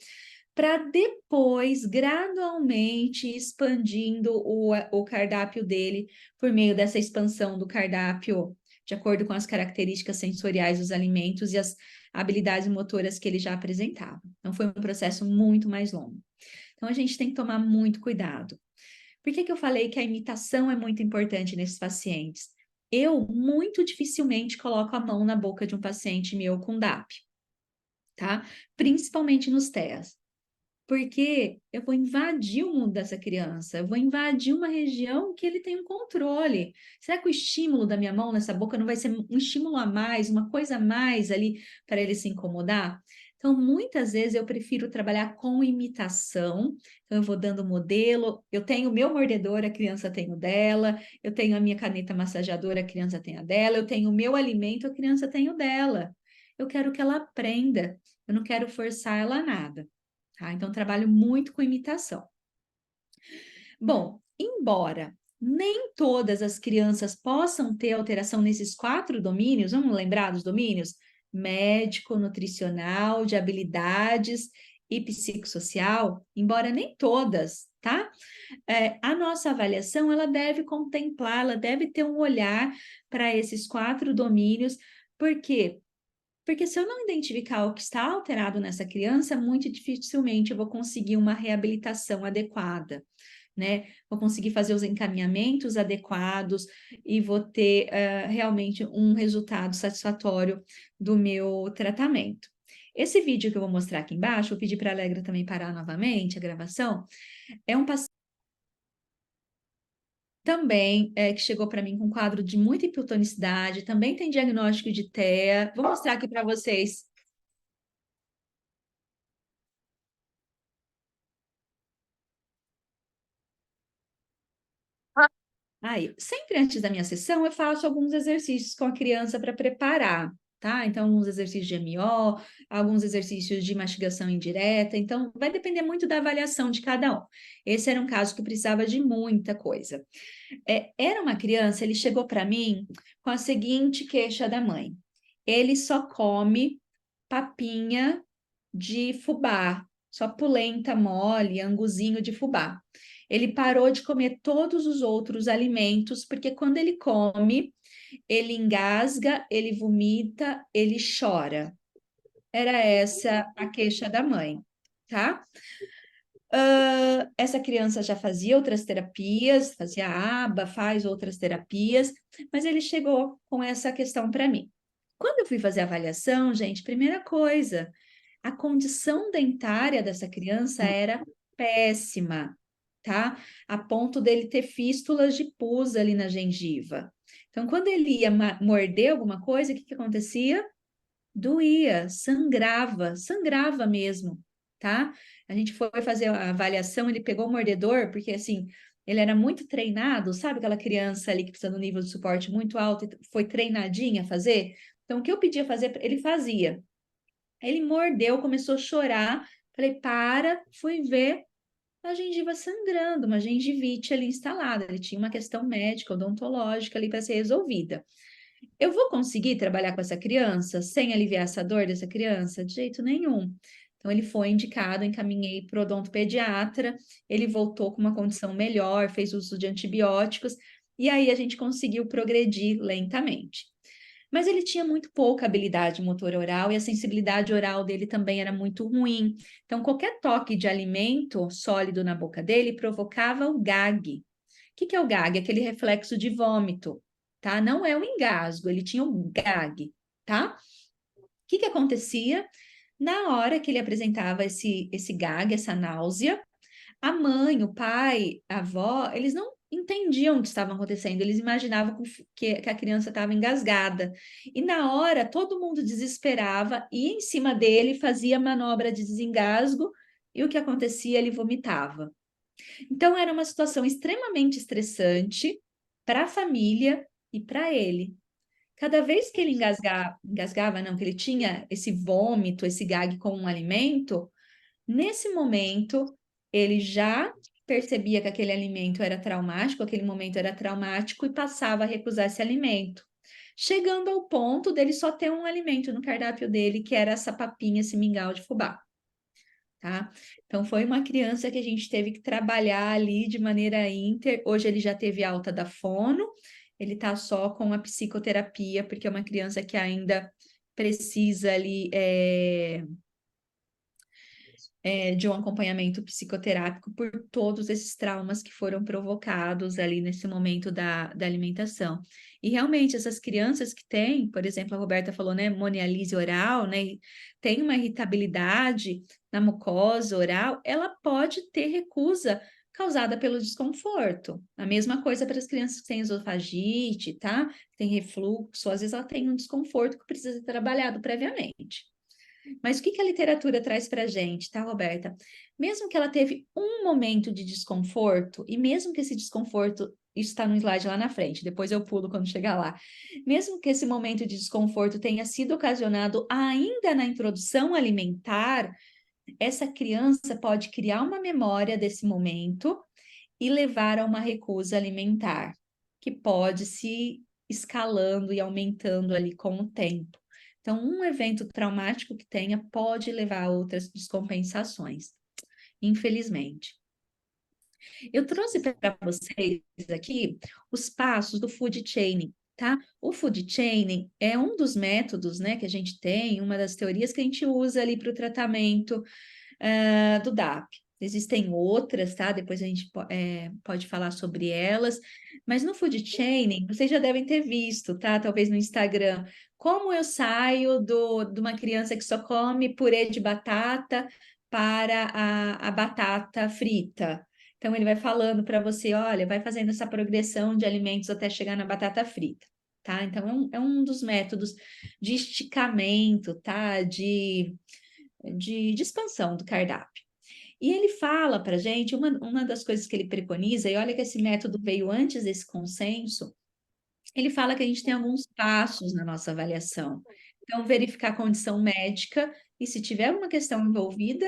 para depois, gradualmente, expandindo o cardápio dele por meio dessa expansão do cardápio, de acordo com as características sensoriais dos alimentos e as habilidades motoras que ele já apresentava. Então, foi um processo muito mais longo. Então, a gente tem que tomar muito cuidado. Por que eu falei que a imitação é muito importante nesses pacientes? Eu muito dificilmente coloco a mão na boca de um paciente meu com DAP, tá? Principalmente nos TEAs. Porque eu vou invadir o mundo dessa criança, eu vou invadir uma região que ele tem um controle. Será que o estímulo da minha mão nessa boca não vai ser um estímulo a mais, uma coisa a mais ali para ele se incomodar? Então, muitas vezes eu prefiro trabalhar com imitação. Então, eu vou dando modelo. Eu tenho o meu mordedor, a criança tem o dela. Eu tenho a minha caneta massageadora, a criança tem a dela. Eu tenho o meu alimento, a criança tem o dela. Eu quero que ela aprenda. Eu não quero forçar ela a nada. Tá? Então, trabalho muito com imitação. Bom, embora nem todas as crianças possam ter alteração nesses 4 domínios, vamos lembrar dos domínios? Médico, nutricional, de habilidades e psicossocial, embora nem todas, tá? A nossa avaliação, ela deve contemplar, ela deve ter um olhar para esses 4 domínios, por quê? Porque se eu não identificar o que está alterado nessa criança, muito dificilmente eu vou conseguir uma reabilitação adequada, né? Vou conseguir fazer os encaminhamentos adequados e vou ter realmente um resultado satisfatório do meu tratamento. Esse vídeo que eu vou mostrar aqui embaixo, vou pedir para a Alegra também parar novamente a gravação, é um paciente também que chegou para mim com um quadro de muita hipotonicidade, também tem diagnóstico de TEA. Vou mostrar aqui para vocês. Aí, sempre antes da minha sessão, eu faço alguns exercícios com a criança para preparar, tá? Então, alguns exercícios de MO, alguns exercícios de mastigação indireta. Então, vai depender muito da avaliação de cada um. Esse era um caso que precisava de muita coisa. Era uma criança, ele chegou para mim com a seguinte queixa da mãe: ele só come papinha de fubá, só polenta mole, anguzinho de fubá. Ele parou de comer todos os outros alimentos, porque quando ele come, ele engasga, ele vomita, ele chora. Era essa a queixa da mãe, tá? Essa criança já fazia outras terapias, fazia aba, faz outras terapias, mas ele chegou com essa questão para mim. Quando eu fui fazer a avaliação, gente, primeira coisa, a condição dentária dessa criança era péssima, tá? A ponto dele ter fístulas de pus ali na gengiva. Então, quando ele ia morder alguma coisa, o que que acontecia? Doía, sangrava mesmo, tá? A gente foi fazer a avaliação, ele pegou o mordedor, porque assim, ele era muito treinado, sabe aquela criança ali que precisa de um nível de suporte muito alto e foi treinadinha a fazer? Então, o que eu pedia fazer, ele fazia. Ele mordeu, começou a chorar. Falei, para, fui ver a gengiva sangrando, uma gengivite ali instalada. Ele tinha uma questão médica, odontológica ali para ser resolvida. Eu vou conseguir trabalhar com essa criança sem aliviar essa dor dessa criança? De jeito nenhum. Então, ele foi indicado, encaminhei para o odontopediatra, ele voltou com uma condição melhor, fez uso de antibióticos, e aí a gente conseguiu progredir lentamente. Mas ele tinha muito pouca habilidade motor oral e a sensibilidade oral dele também era muito ruim. Então, qualquer toque de alimento sólido na boca dele provocava o gag. O que é o gag? Aquele reflexo de vômito, tá? Não é o engasgo, ele tinha o gag, tá? O que acontecia? Na hora que ele apresentava esse gag, essa náusea, a mãe, o pai, a avó, eles não entendiam o que estava acontecendo, eles imaginavam que a criança estava engasgada. E na hora, todo mundo desesperava e em cima dele fazia manobra de desengasgo e o que acontecia? Ele vomitava. Então, era uma situação extremamente estressante para a família e para ele. Cada vez que ele engasgava, não, que ele tinha esse vômito, esse gag com um alimento, nesse momento, ele já percebia que aquele alimento era traumático, aquele momento era traumático e passava a recusar esse alimento. Chegando ao ponto dele só ter um alimento no cardápio dele, que era essa papinha, esse mingau de fubá, tá? Então, foi uma criança que a gente teve que trabalhar ali de maneira inter. Hoje ele já teve alta da fono, ele tá só com a psicoterapia, porque é uma criança que ainda precisa ali de um acompanhamento psicoterápico por todos esses traumas que foram provocados ali nesse momento da alimentação. E realmente, essas crianças que têm, por exemplo, a Roberta falou, né, monialise oral, né, tem uma irritabilidade na mucosa oral, ela pode ter recusa causada pelo desconforto. A mesma coisa para as crianças que têm esofagite, tá? Tem refluxo, às vezes ela tem um desconforto que precisa ser trabalhado previamente. Mas o que a literatura traz para a gente, tá, Roberta? Mesmo que ela teve um momento de desconforto, e mesmo que esse desconforto, isso está no slide lá na frente, depois eu pulo quando chegar lá, mesmo que esse momento de desconforto tenha sido ocasionado ainda na introdução alimentar, essa criança pode criar uma memória desse momento e levar a uma recusa alimentar, que pode se escalando e aumentando ali com o tempo. Então, um evento traumático que tenha pode levar a outras descompensações, infelizmente. Eu trouxe para vocês aqui os passos do food chaining, tá? O food chaining é um dos métodos, né, que a gente tem, uma das teorias que a gente usa ali para o tratamento do DAP. Existem outras, tá? Depois a gente pode falar sobre elas, mas no food chaining, vocês já devem ter visto, tá? Talvez no Instagram, como eu saio de uma criança que só come purê de batata para a batata frita. Então, ele vai falando para você, olha, vai fazendo essa progressão de alimentos até chegar na batata frita, tá? Então, é um dos métodos de esticamento, tá? De expansão do cardápio. E ele fala para a gente, uma das coisas que ele preconiza, e olha que esse método veio antes desse consenso, ele fala que a gente tem alguns passos na nossa avaliação. Então, verificar a condição médica, e se tiver alguma questão envolvida,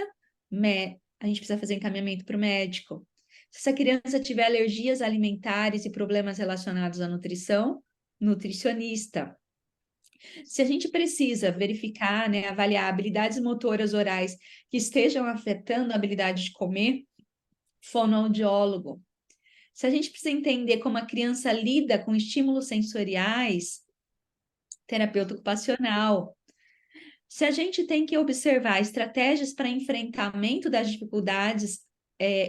a gente precisa fazer encaminhamento para o médico. Se essa criança tiver alergias alimentares e problemas relacionados à nutrição, nutricionista. Se a gente precisa verificar, né, avaliar habilidades motoras orais que estejam afetando a habilidade de comer, fonoaudiólogo. Se a gente precisa entender como a criança lida com estímulos sensoriais, terapeuta ocupacional. Se a gente tem que observar estratégias para enfrentamento das dificuldades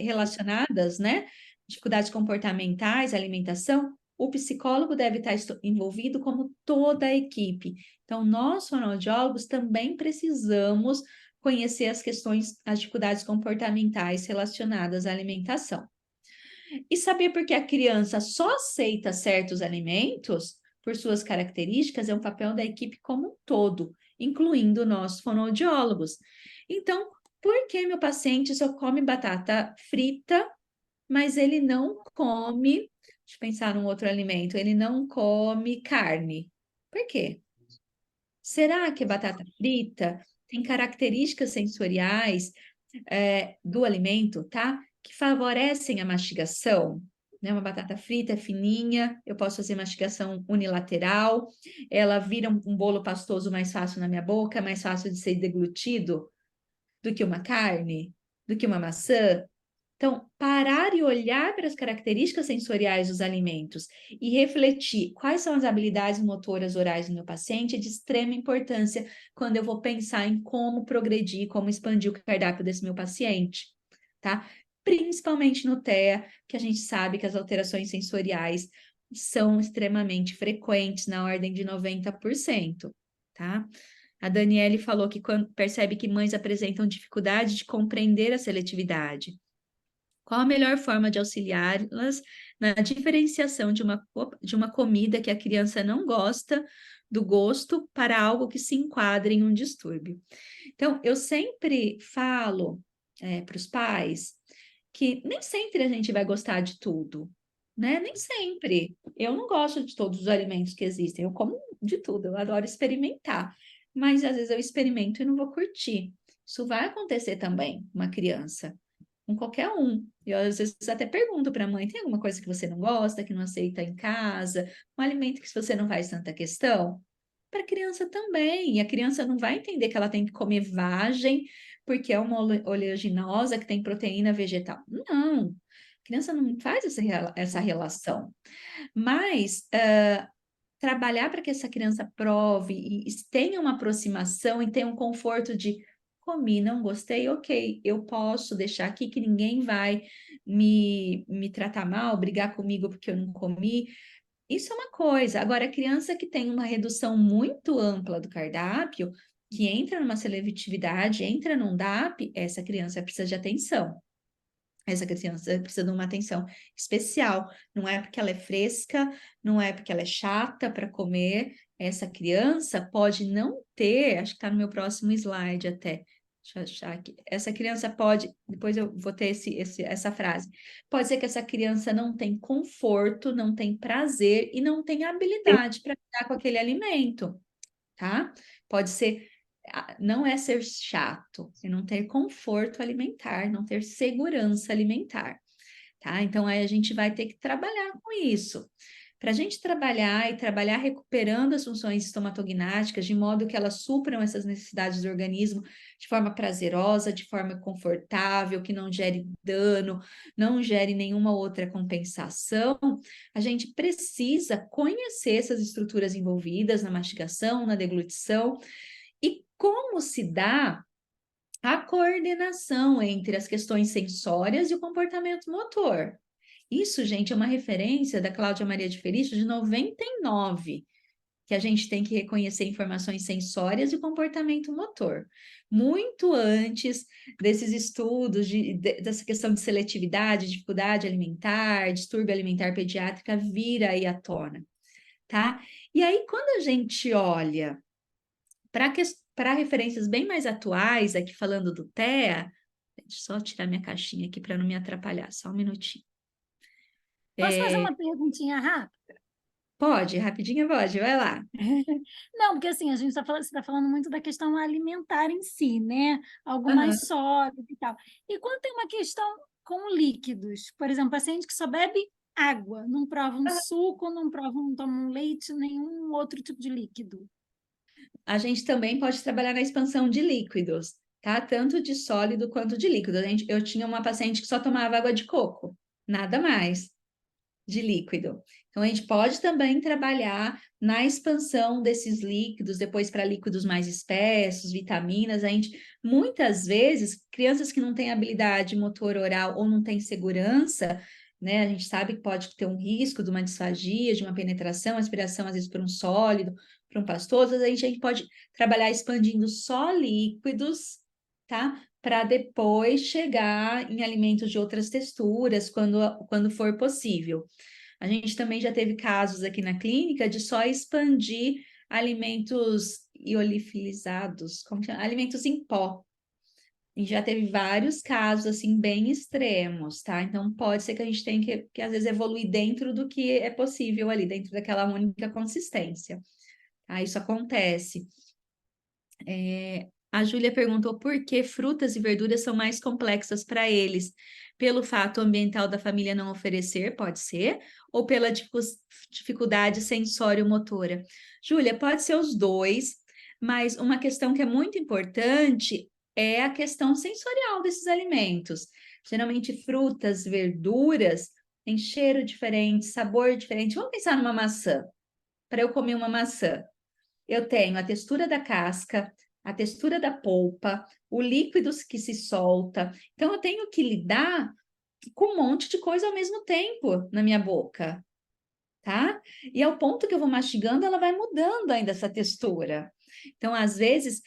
relacionadas, né? Dificuldades comportamentais, alimentação, o psicólogo deve estar envolvido como toda a equipe. Então, nós, fonoaudiólogos, também precisamos conhecer as questões, as dificuldades comportamentais relacionadas à alimentação. E saber por que a criança só aceita certos alimentos por suas características é um papel da equipe como um todo, incluindo nós fonoaudiólogos. Então, por que meu paciente só come batata frita, mas ele não come, deixa eu pensar num outro alimento, ele não come carne? Por quê? Será que a batata frita tem características sensoriais do alimento, tá? Que favorecem a mastigação, né? Uma batata frita é fininha, eu posso fazer mastigação unilateral, ela vira um bolo pastoso mais fácil na minha boca, mais fácil de ser deglutido do que uma carne, do que uma maçã. Então, parar e olhar para as características sensoriais dos alimentos e refletir quais são as habilidades motoras orais do meu paciente é de extrema importância quando eu vou pensar em como progredir, como expandir o cardápio desse meu paciente, tá? Principalmente no TEA, que a gente sabe que as alterações sensoriais são extremamente frequentes, na ordem de 90%, tá? A Daniele falou que quando percebe que mães apresentam dificuldade de compreender a seletividade. Qual a melhor forma de auxiliá-las na diferenciação de uma comida que a criança não gosta do gosto para algo que se enquadre em um distúrbio? Então, eu sempre falo para os pais que nem sempre a gente vai gostar de tudo, né? Nem sempre. Eu não gosto de todos os alimentos que existem, eu como de tudo, eu adoro experimentar, mas às vezes eu experimento e não vou curtir. Isso vai acontecer também com uma criança, com qualquer um. Eu às vezes até pergunto para a mãe: tem alguma coisa que você não gosta, que não aceita em casa? Um alimento que você não faz tanta questão? Para a criança também. E a criança não vai entender que ela tem que comer vagem porque é uma oleaginosa que tem proteína vegetal. Não, a criança não faz essa relação. Mas trabalhar para que essa criança prove e tenha uma aproximação e tenha um conforto de comi, não gostei, ok, eu posso deixar aqui que ninguém vai me tratar mal, brigar comigo porque eu não comi. Isso é uma coisa. Agora, a criança que tem uma redução muito ampla do cardápio, que entra numa seletividade, entra num DAP, essa criança precisa de atenção. Essa criança precisa de uma atenção especial. Não é porque ela é fresca, não é porque ela é chata para comer. Essa criança pode não ter, acho que está no meu próximo slide até. Deixa eu achar aqui. Essa criança pode, depois eu vou ter essa frase. Pode ser que essa criança não tem conforto, não tem prazer e não tem habilidade para lidar com aquele alimento, tá? Pode ser não é ser chato, é não ter conforto alimentar, não ter segurança alimentar, tá? Então, aí a gente vai ter que trabalhar com isso. Para a gente trabalhar e trabalhar recuperando as funções estomatognáticas, de modo que elas supram essas necessidades do organismo de forma prazerosa, de forma confortável, que não gere dano, não gere nenhuma outra compensação, a gente precisa conhecer essas estruturas envolvidas na mastigação, na deglutição, e como se dá a coordenação entre as questões sensórias e o comportamento motor. Isso, gente, é uma referência da Cláudia Maria de Felice de 99, que a gente tem que reconhecer informações sensórias e comportamento motor. Muito antes desses estudos, dessa questão de seletividade, dificuldade alimentar, distúrbio alimentar pediátrica vir aí à tona, tá? E aí, quando a gente olha para referências bem mais atuais, aqui falando do TEA, deixa eu só tirar minha caixinha aqui para não me atrapalhar, só um minutinho. Posso fazer uma perguntinha rápida? Pode, rapidinho pode, vai lá. Não, porque assim, a gente está falando, você está falando muito da questão alimentar em si, né? Algo Aham. mais sólido e tal. E quando tem uma questão com líquidos, por exemplo, paciente que só bebe água, não prova um suco, não toma um leite, nenhum outro tipo de líquido. A gente também pode trabalhar na expansão de líquidos, tá? Tanto de sólido quanto de líquido. Eu tinha uma paciente que só tomava água de coco, nada mais de líquido. Então, a gente pode também trabalhar na expansão desses líquidos, depois para líquidos mais espessos, vitaminas. A gente, muitas vezes, crianças que não têm habilidade motor oral ou não têm segurança, né? A gente sabe que pode ter um risco de uma disfagia, de uma penetração, aspiração, às vezes, por um sólido, por um pastoso. A gente pode trabalhar expandindo só líquidos, tá? Para depois chegar em alimentos de outras texturas, quando for possível. A gente também já teve casos aqui na clínica de só expandir alimentos iolifilizados, como chama? Alimentos em pó. E já teve vários casos, assim, bem extremos, tá? Então, pode ser que a gente tenha que às vezes, evoluir dentro do que é possível ali, dentro daquela única consistência. Tá? Isso acontece. A Júlia perguntou por que frutas e verduras são mais complexas para eles. Pelo fato ambiental da família não oferecer, pode ser, ou pela dificuldade sensório-motora. Júlia, pode ser os dois, mas uma questão que é muito importante é a questão sensorial desses alimentos. Geralmente, frutas, verduras têm cheiro diferente, sabor diferente. Vamos pensar numa maçã. Para eu comer uma maçã, eu tenho a textura da casca, a textura da polpa, o líquido que se solta. Então, eu tenho que lidar com um monte de coisa ao mesmo tempo na minha boca, tá? E ao ponto que eu vou mastigando, ela vai mudando ainda essa textura. Então, às vezes,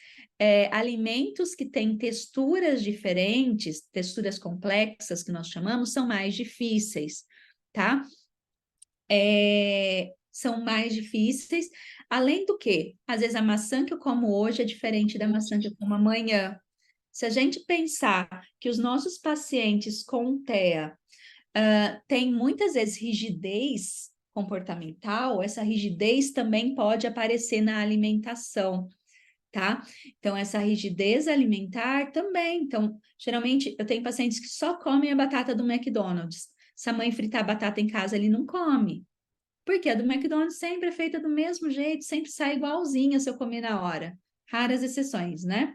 alimentos que têm texturas diferentes, texturas complexas, que nós chamamos, são mais difíceis, tá? São mais difíceis. Além do que, às vezes a maçã que eu como hoje é diferente da maçã que eu como amanhã. Se a gente pensar que os nossos pacientes com TEA têm muitas vezes rigidez comportamental, essa rigidez também pode aparecer na alimentação, tá? Então, essa rigidez alimentar também. Então, geralmente, eu tenho pacientes que só comem a batata do McDonald's. Se a mãe fritar batata em casa, ele não come. Porque a do McDonald's sempre é feita do mesmo jeito, sempre sai igualzinha se eu comer na hora. Raras exceções, né?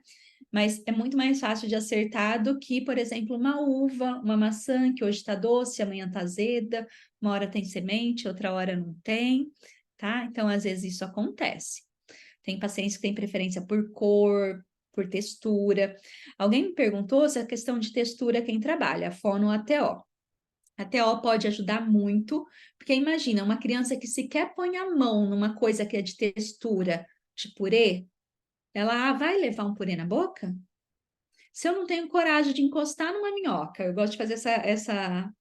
Mas é muito mais fácil de acertar do que, por exemplo, uma uva, uma maçã que hoje está doce, amanhã está azeda, uma hora tem semente, outra hora não tem, tá? Então, às vezes isso acontece. Tem pacientes que têm preferência por cor, por textura. Alguém me perguntou se a questão de textura quem trabalha, fono ou ATO. A TO pode ajudar muito, porque imagina, uma criança que sequer põe a mão numa coisa que é de textura, de purê, ela vai levar um purê na boca? Se eu não tenho coragem de encostar numa minhoca, eu gosto de fazer essa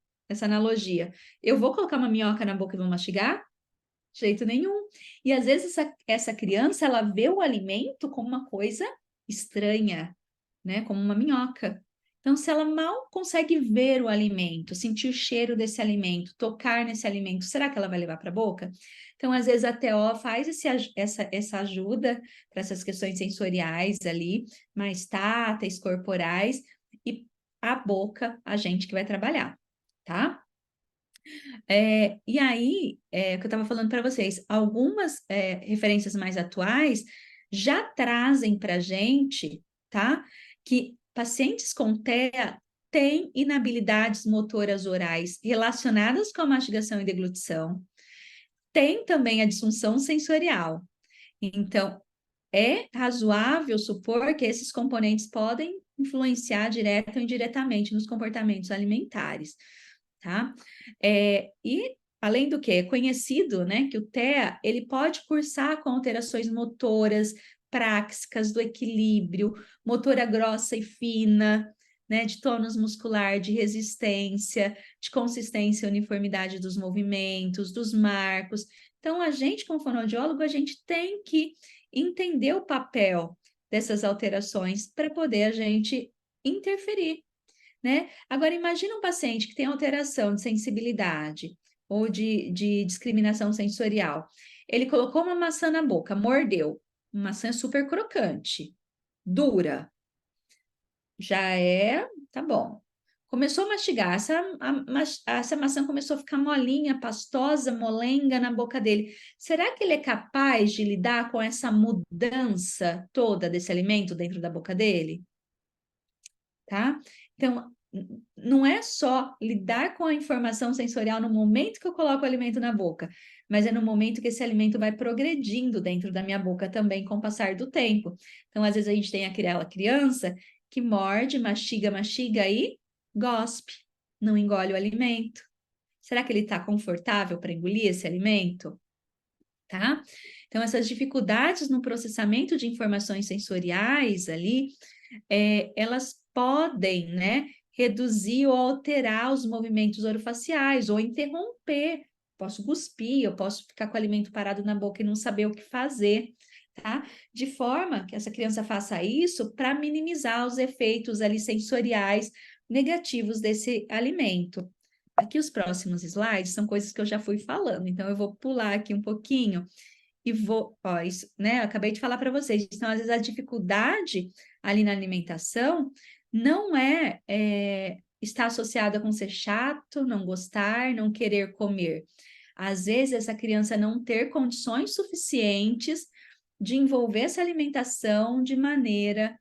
analogia, eu vou colocar uma minhoca na boca e vou mastigar? De jeito nenhum. E às vezes essa criança, ela vê o alimento como uma coisa estranha, né? Como uma minhoca. Então, se ela mal consegue ver o alimento, sentir o cheiro desse alimento, tocar nesse alimento, será que ela vai levar para a boca? Então, às vezes a TO faz essa ajuda para essas questões sensoriais ali, mais táteis, corporais, e a boca, a gente que vai trabalhar, tá? E aí, o que eu estava falando para vocês, algumas referências mais atuais já trazem para a gente, tá? Que pacientes com TEA têm inabilidades motoras orais relacionadas com a mastigação e deglutição, tem também a disfunção sensorial. Então, é razoável supor que esses componentes podem influenciar direta ou indiretamente nos comportamentos alimentares, tá? E, além do que, é conhecido, né, que o TEA, ele pode cursar com alterações motoras, práxicas, do equilíbrio, motora grossa e fina, né, de tônus muscular, de resistência, de consistência e uniformidade dos movimentos, dos marcos. Então, a gente, como fonoaudiólogo, a gente tem que entender o papel dessas alterações para poder a gente interferir, né? Agora, imagina um paciente que tem alteração de sensibilidade ou de discriminação sensorial. Ele colocou uma maçã na boca, mordeu, maçã super crocante, dura, tá bom. Começou a mastigar, essa maçã começou a ficar molinha, pastosa, molenga na boca dele. Será que ele é capaz de lidar com essa mudança toda desse alimento dentro da boca dele? Tá? Então, não é só lidar com a informação sensorial no momento que eu coloco o alimento na boca, mas é no momento que esse alimento vai progredindo dentro da minha boca também com o passar do tempo. Então, às vezes a gente tem aquela criança que morde, mastiga, mastiga e gospe, não engole o alimento. Será que ele está confortável para engolir esse alimento? Tá? Então, essas dificuldades no processamento de informações sensoriais ali, elas podem, né, reduzir ou alterar os movimentos orofaciais, ou interromper. Posso cuspir, eu posso ficar com o alimento parado na boca e não saber o que fazer, tá? De forma que essa criança faça isso para minimizar os efeitos ali sensoriais negativos desse alimento. Aqui os próximos slides são coisas que eu já fui falando, então eu vou pular aqui um pouquinho e isso, né? Eu acabei de falar para vocês. Então, às vezes, a dificuldade ali na alimentação não está associada com ser chato, não gostar, não querer comer. Às vezes, essa criança não ter condições suficientes de envolver essa alimentação de maneira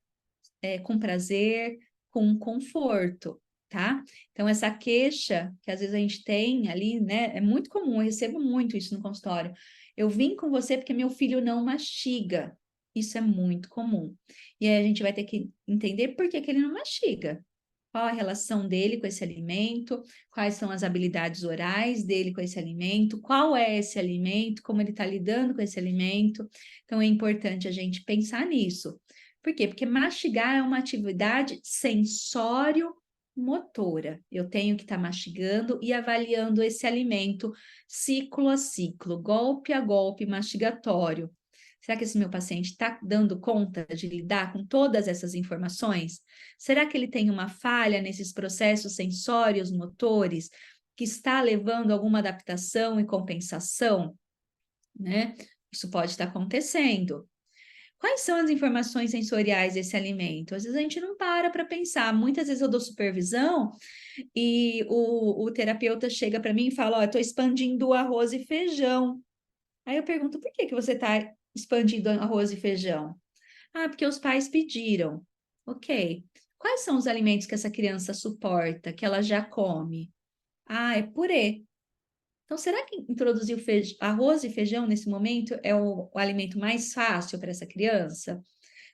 com prazer, com conforto, tá? Então, essa queixa que às vezes a gente tem ali, né? É muito comum, eu recebo muito isso no consultório. Eu vim com você porque meu filho não mastiga. Isso é muito comum. E aí a gente vai ter que entender por que que ele não mastiga. Qual a relação dele com esse alimento, quais são as habilidades orais dele com esse alimento, qual é esse alimento, como ele está lidando com esse alimento. Então, é importante a gente pensar nisso. Por quê? Porque mastigar é uma atividade sensório-motora. Eu tenho que estar mastigando e avaliando esse alimento ciclo a ciclo, golpe a golpe mastigatório. Será que esse meu paciente está dando conta de lidar com todas essas informações? Será que ele tem uma falha nesses processos sensórios motores que está levando a alguma adaptação e compensação? Né? Isso pode estar acontecendo. Quais são as informações sensoriais desse alimento? Às vezes a gente não para pensar. Muitas vezes eu dou supervisão e o terapeuta chega para mim e fala: Ó, eu estou expandindo o arroz e feijão. Aí eu pergunto: por que você está expandindo arroz e feijão? Ah, porque os pais pediram. Ok. Quais são os alimentos que essa criança suporta, que ela já come? Ah, é purê. Então, será que introduzir arroz e feijão nesse momento é o alimento mais fácil para essa criança?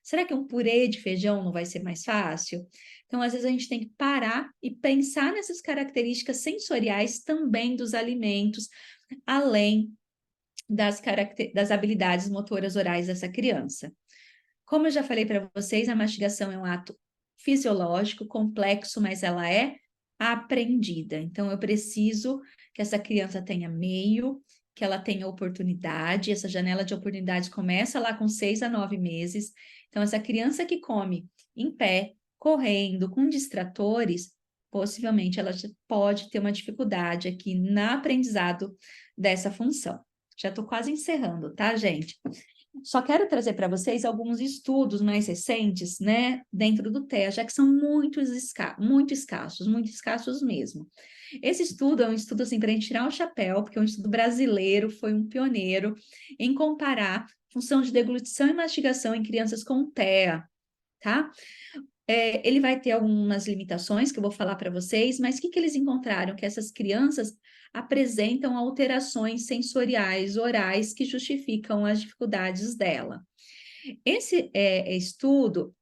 Será que um purê de feijão não vai ser mais fácil? Então, às vezes, a gente tem que parar e pensar nessas características sensoriais também dos alimentos, além das habilidades motoras orais dessa criança. Como eu já falei para vocês, a mastigação é um ato fisiológico, complexo, mas ela é aprendida. Então, eu preciso que essa criança tenha meio, que ela tenha oportunidade. Essa janela de oportunidade começa lá com 6 a 9 meses. Então, essa criança que come em pé, correndo, com distratores, possivelmente ela pode ter uma dificuldade aqui no aprendizado dessa função. Já estou quase encerrando, tá, gente? Só quero trazer para vocês alguns estudos mais recentes, né, dentro do TEA, já que são muito escassos mesmo. Esse estudo é um estudo assim para a gente tirar o chapéu, porque é um estudo brasileiro, foi um pioneiro em comparar função de deglutição e mastigação em crianças com TEA, tá? Ele vai ter algumas limitações que eu vou falar para vocês, mas o que eles encontraram? Que essas crianças apresentam alterações sensoriais orais que justificam as dificuldades dela. Esse estudo,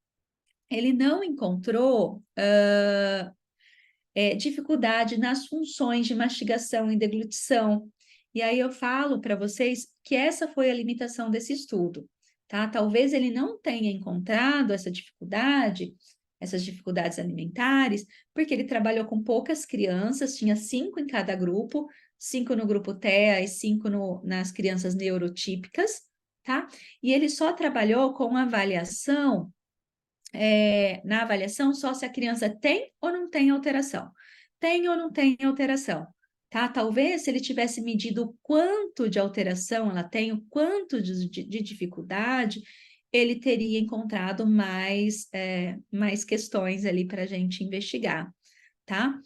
ele não encontrou dificuldade nas funções de mastigação e deglutição. E aí eu falo para vocês que essa foi a limitação desse estudo, tá? Talvez ele não tenha encontrado essas dificuldades alimentares, porque ele trabalhou com poucas crianças, tinha 5 em cada grupo, 5 no grupo TEA e 5 nas crianças neurotípicas, tá? E ele só trabalhou com avaliação na avaliação só se a criança tem ou não tem alteração. Tem ou não tem alteração, tá? Talvez se ele tivesse medido o quanto de alteração ela tem, o quanto de dificuldade, ele teria encontrado mais questões ali para a gente investigar, tá?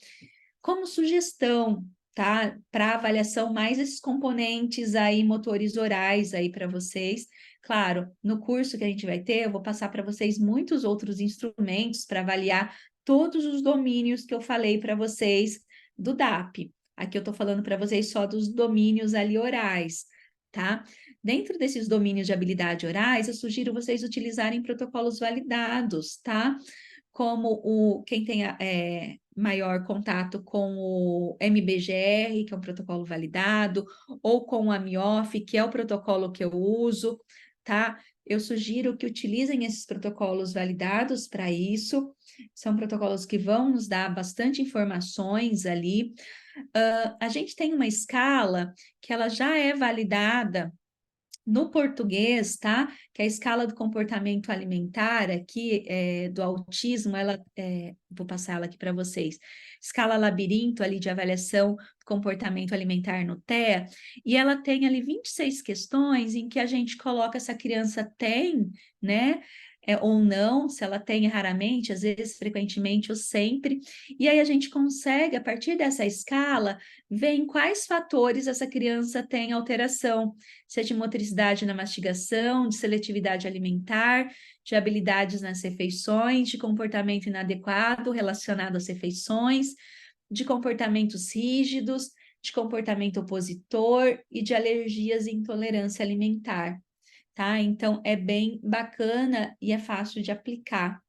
Como sugestão, tá? Para avaliação, mais esses componentes aí, motores orais aí para vocês. Claro, no curso que a gente vai ter, eu vou passar para vocês muitos outros instrumentos para avaliar todos os domínios que eu falei para vocês do DAP. Aqui eu estou falando para vocês só dos domínios ali orais, tá? Dentro desses domínios de habilidade orais, eu sugiro vocês utilizarem protocolos validados, tá? Como quem tem maior contato com o MBGR, que é um protocolo validado, ou com o AMIOF, que é o protocolo que eu uso, tá? Eu sugiro que utilizem esses protocolos validados para isso. São protocolos que vão nos dar bastante informações ali. A gente tem uma escala que ela já é validada no português, tá? Que é a escala do comportamento alimentar aqui, do autismo, vou passar ela aqui para vocês. Escala labirinto ali de avaliação do comportamento alimentar no TEA, e ela tem ali 26 questões em que a gente coloca se a criança tem, né? Ou não, se ela tem raramente, às vezes, frequentemente ou sempre. E aí a gente consegue, a partir dessa escala, ver em quais fatores essa criança tem alteração, se é de motricidade na mastigação, de seletividade alimentar, de habilidades nas refeições, de comportamento inadequado relacionado às refeições, de comportamentos rígidos, de comportamento opositor e de alergias e intolerância alimentar, tá? Então, é bem bacana e é fácil de aplicar.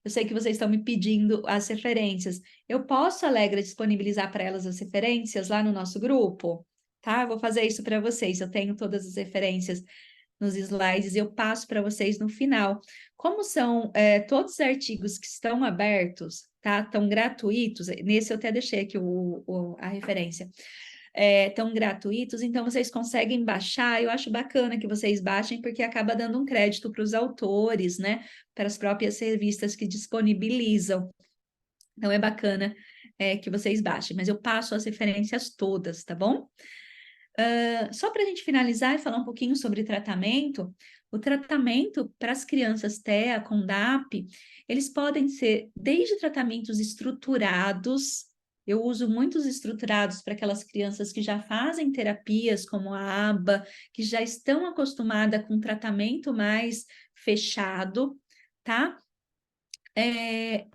Eu sei que vocês estão me pedindo as referências. Eu posso, Alegra, disponibilizar para elas as referências lá no nosso grupo? Tá? Eu vou fazer isso para vocês. Eu tenho todas as referências nos slides e eu passo para vocês no final. Como são todos os artigos que estão abertos, tá? Estão gratuitos. Nesse eu até deixei aqui a referência. Estão gratuitos, então vocês conseguem baixar. Eu acho bacana que vocês baixem, porque acaba dando um crédito para os autores, né? Para as próprias revistas que disponibilizam. Então é bacana que vocês baixem, mas eu passo as referências todas, tá bom? Só para a gente finalizar e falar um pouquinho sobre tratamento, o tratamento para as crianças TEA com DAP, eles podem ser desde tratamentos estruturados. Eu uso muitos estruturados para aquelas crianças que já fazem terapias, como a ABA, que já estão acostumadas com tratamento mais fechado, tá?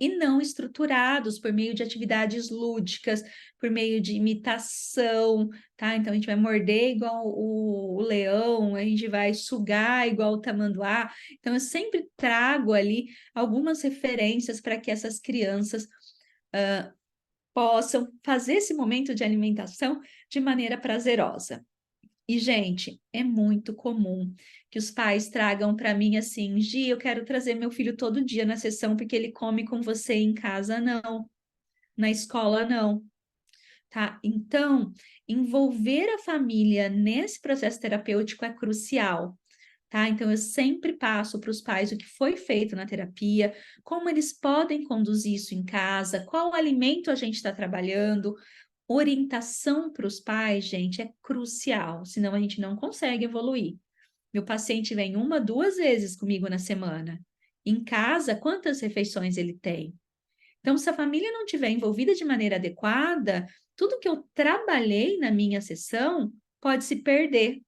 E não estruturados por meio de atividades lúdicas, por meio de imitação, tá? Então, a gente vai morder igual o leão, a gente vai sugar igual o tamanduá. Então, eu sempre trago ali algumas referências para que essas crianças possam fazer esse momento de alimentação de maneira prazerosa. E, gente, é muito comum que os pais tragam para mim assim: Gi, eu quero trazer meu filho todo dia na sessão porque ele come com você em casa, não. Na escola, não. Tá? Então, envolver a família nesse processo terapêutico é crucial. Tá? Então, eu sempre passo para os pais o que foi feito na terapia, como eles podem conduzir isso em casa, qual alimento a gente está trabalhando. Orientação para os pais, gente, é crucial, senão a gente não consegue evoluir, Meu paciente vem 1, 2 vezes comigo na semana. Em casa, quantas refeições ele tem? Então, se a família não estiver envolvida de maneira adequada, tudo que eu trabalhei na minha sessão pode se perder,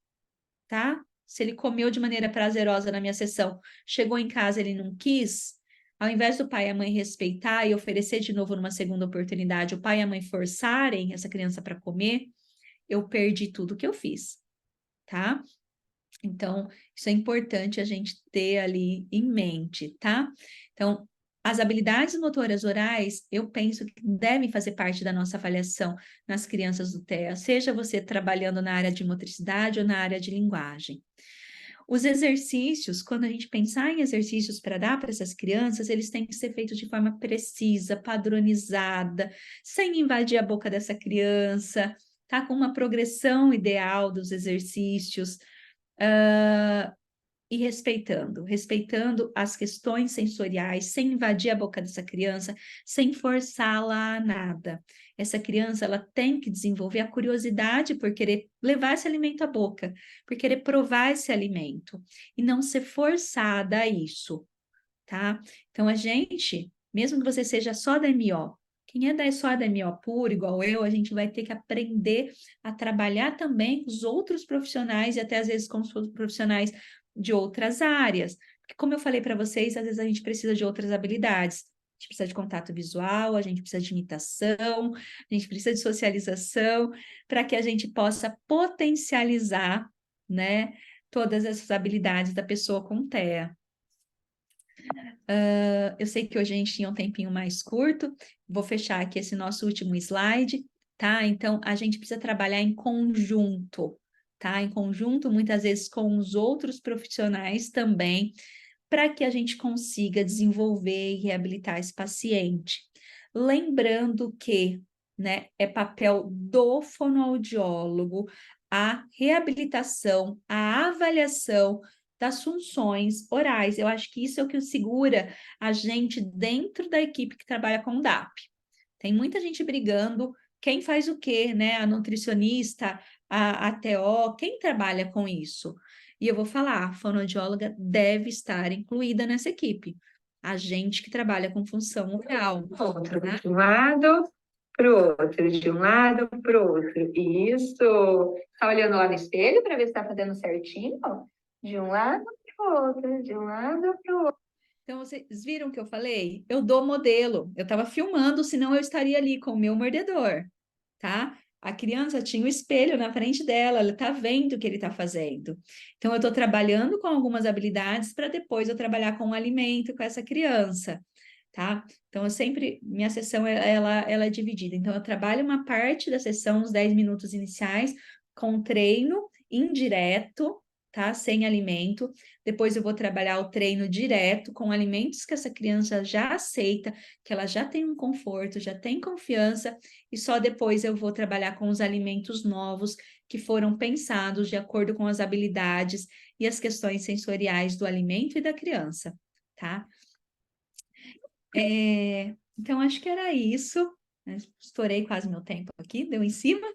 tá? Se ele comeu de maneira prazerosa na minha sessão, chegou em casa, ele não quis, ao invés do pai e a mãe respeitar e oferecer de novo numa segunda oportunidade, o pai e a mãe forçarem essa criança para comer, eu perdi tudo que eu fiz, tá? Então, isso é importante a gente ter ali em mente, tá? Então, as habilidades motoras orais, eu penso que devem fazer parte da nossa avaliação nas crianças do TEA, seja você trabalhando na área de motricidade ou na área de linguagem. Os exercícios, quando a gente pensar em exercícios para dar para essas crianças, eles têm que ser feitos de forma precisa, padronizada, sem invadir a boca dessa criança, tá? Com uma progressão ideal dos exercícios, e respeitando as questões sensoriais, sem invadir a boca dessa criança, sem forçá-la a nada. Essa criança, ela tem que desenvolver a curiosidade por querer levar esse alimento à boca, por querer provar esse alimento, e não ser forçada a isso, tá? Então, a gente, mesmo que você seja só da MO, quem é só da MO puro, igual eu, a gente vai ter que aprender a trabalhar também com os outros profissionais e até às vezes com os profissionais de outras áreas. Porque, como eu falei para vocês, às vezes a gente precisa de outras habilidades. A gente precisa de contato visual, a gente precisa de imitação, a gente precisa de socialização, para que a gente possa potencializar, né, todas essas habilidades da pessoa com TEA. Eu sei que hoje a gente tinha um tempinho mais curto, vou fechar aqui esse nosso último slide, tá? Então, a gente precisa trabalhar em conjunto, tá? Em conjunto, muitas vezes com os outros profissionais também, para que a gente consiga desenvolver e reabilitar esse paciente. Lembrando que, né, é papel do fonoaudiólogo a reabilitação, a avaliação das funções orais. Eu acho que isso é o que segura a gente dentro da equipe que trabalha com DAP. Tem muita gente brigando, quem faz o quê, né? A nutricionista, a TO, quem trabalha com isso? E eu vou falar, a fonoaudióloga deve estar incluída nessa equipe. A gente que trabalha com função oral. Né? De um lado para o outro, de um lado para o outro. Isso. Está olhando lá no espelho para ver se está fazendo certinho? De um lado para o outro, de um lado para o outro. Então, vocês viram o que eu falei? Eu dou modelo. Eu estava filmando, senão eu estaria ali com o meu mordedor, tá? A criança tinha o espelho na frente dela, ela está vendo o que ele está fazendo. Então, eu estou trabalhando com algumas habilidades para depois eu trabalhar com o alimento com essa criança, tá? Então, eu sempre, minha sessão, ela é dividida. Então, eu trabalho uma parte da sessão, os 10 minutos iniciais, com treino indireto, tá? Sem alimento. Depois eu vou trabalhar o treino direto com alimentos que essa criança já aceita, que ela já tem um conforto, já tem confiança, e só depois eu vou trabalhar com os alimentos novos que foram pensados de acordo com as habilidades e as questões sensoriais do alimento e da criança, tá? Então, acho que era isso. Estourei quase meu tempo aqui, deu em cima.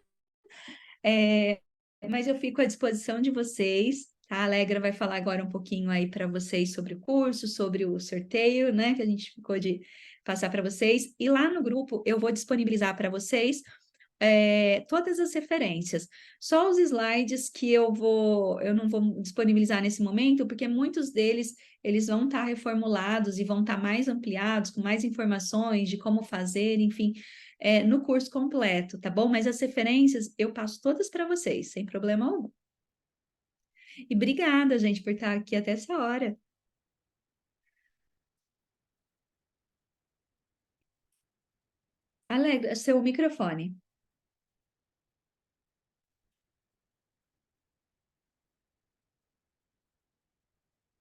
Mas eu fico à disposição de vocês. A Alegra vai falar agora um pouquinho aí para vocês sobre o curso, sobre o sorteio, né? Que a gente ficou de passar para vocês. E lá no grupo eu vou disponibilizar para vocês todas as referências. Só os slides que eu não vou disponibilizar nesse momento, porque muitos deles eles vão estar reformulados e vão estar mais ampliados, com mais informações de como fazer, enfim, no curso completo, tá bom? Mas as referências eu passo todas para vocês, sem problema algum. E obrigada, gente, por estar aqui até essa hora. Alegra, seu microfone.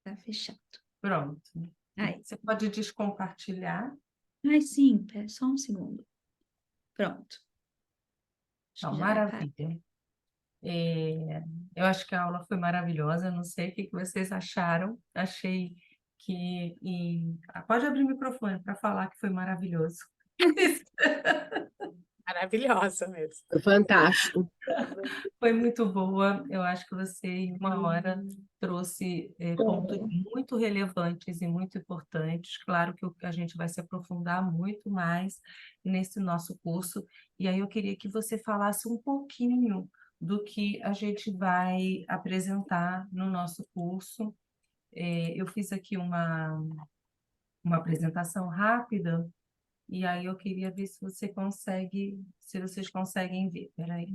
Tá fechado. Pronto. Aí. Você pode descompartilhar. Ai, sim, pera só um segundo. Pronto. Não, maravilha. Eu acho que a aula foi maravilhosa, não sei o que vocês acharam. Achei que... Pode abrir o microfone para falar que foi maravilhoso. Maravilhosa mesmo. Foi fantástico. Foi muito boa. Eu acho que você, em uma hora, trouxe pontos muito relevantes e muito importantes. Claro que a gente vai se aprofundar muito mais nesse nosso curso. E aí eu queria que você falasse um pouquinho do que a gente vai apresentar no nosso curso. Eu fiz aqui uma apresentação rápida, e aí eu queria ver se se vocês conseguem ver. Peraí.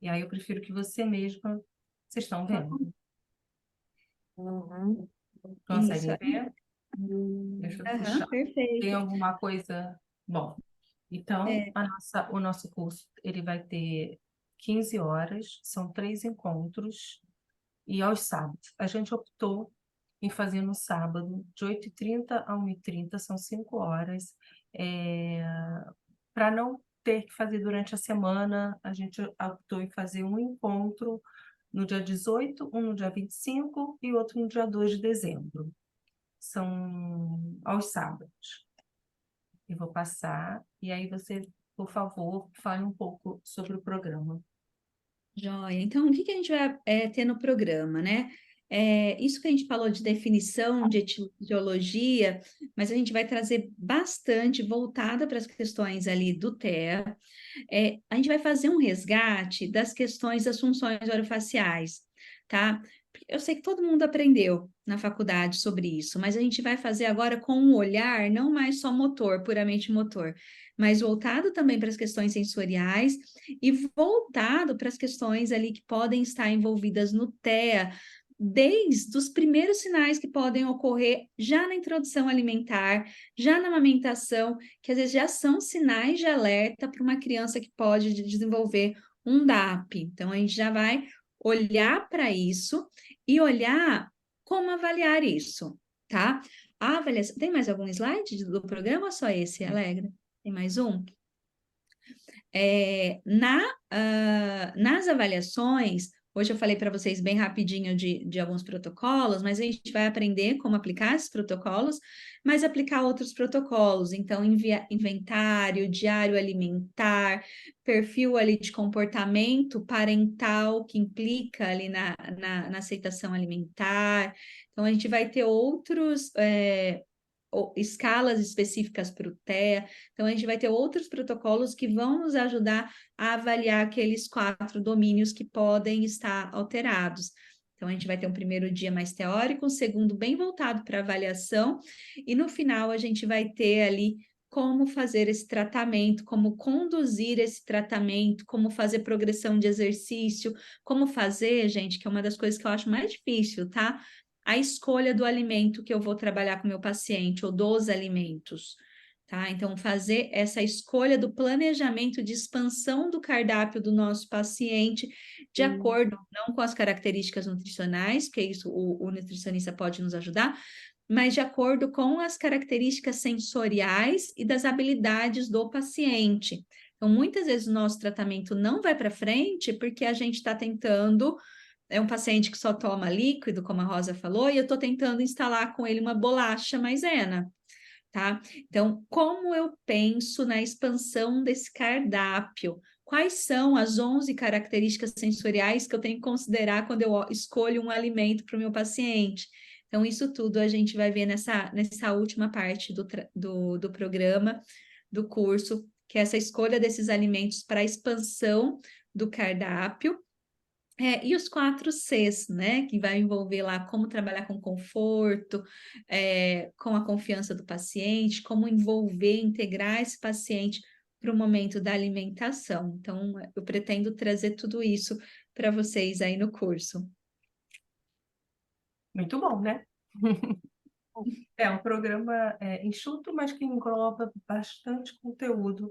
E aí eu prefiro que você mesma... Vocês estão vendo? Uhum. Conseguem Isso. ver? Deixa eu Aham, puxar. Tem perfeito. alguma coisa... Bom, então É, o nosso curso ele vai ter 15 horas, são 3 encontros, e aos sábados. A gente optou em fazer no sábado, de 8h30 a 1h30, são 5 horas, para não ter que fazer durante a semana. A gente optou em fazer um encontro no dia 18, um no dia 25 e outro no dia 2 de dezembro. São aos sábados. Eu vou passar, e aí você, por favor, fale um pouco sobre o programa. joia. Então, o que que a gente vai ter no programa, né? Isso que a gente falou de definição, de etiologia, mas a gente vai trazer bastante voltada para as questões ali do TEA. A gente vai fazer um resgate das questões das funções orofaciais, tá? Eu sei que todo mundo aprendeu na faculdade sobre isso, mas a gente vai fazer agora com um olhar não mais só motor, puramente motor, mas voltado também para as questões sensoriais e voltado para as questões ali que podem estar envolvidas no TEA, desde os primeiros sinais que podem ocorrer já na introdução alimentar, já na amamentação, que às vezes já são sinais de alerta para uma criança que pode desenvolver um DAP. Então, a gente já vai olhar para isso e olhar como avaliar isso, tá? A avaliação... Tem mais algum slide do programa ou só esse, Alegra? Tem mais um? Nas avaliações, hoje eu falei para vocês bem rapidinho de alguns protocolos, mas a gente vai aprender como aplicar esses protocolos, mas aplicar outros protocolos. Então, inventário, diário alimentar, perfil ali de comportamento parental, que implica ali na aceitação alimentar. Então, a gente vai ter outros... escalas específicas para o TEA. Então, a gente vai ter outros protocolos que vão nos ajudar a avaliar aqueles 4 domínios que podem estar alterados. Então, a gente vai ter um primeiro dia mais teórico, um segundo bem voltado para avaliação, e no final a gente vai ter ali como fazer esse tratamento, como conduzir esse tratamento, como fazer progressão de exercício, como fazer, gente, que é uma das coisas que eu acho mais difícil, tá? A escolha do alimento que eu vou trabalhar com o meu paciente, ou dos alimentos, tá? Então, fazer essa escolha do planejamento de expansão do cardápio do nosso paciente, de acordo, não com as características nutricionais, porque isso o nutricionista pode nos ajudar, mas de acordo com as características sensoriais e das habilidades do paciente. Então, muitas vezes o nosso tratamento não vai para frente porque a gente está tentando... É um paciente que só toma líquido, como a Rosa falou, e eu estou tentando instalar com ele uma bolacha maisena, tá? Então, como eu penso na expansão desse cardápio? Quais são as 11 características sensoriais que eu tenho que considerar quando eu escolho um alimento para o meu paciente? Então, isso tudo a gente vai ver nessa última parte do programa, do curso, que é essa escolha desses alimentos para a expansão do cardápio. E os 4 Cs, né, que vai envolver lá como trabalhar com conforto, com a confiança do paciente, como envolver, integrar esse paciente para o momento da alimentação. Então, eu pretendo trazer tudo isso para vocês aí no curso. Muito bom, né? É um programa enxuto, mas que engloba bastante conteúdo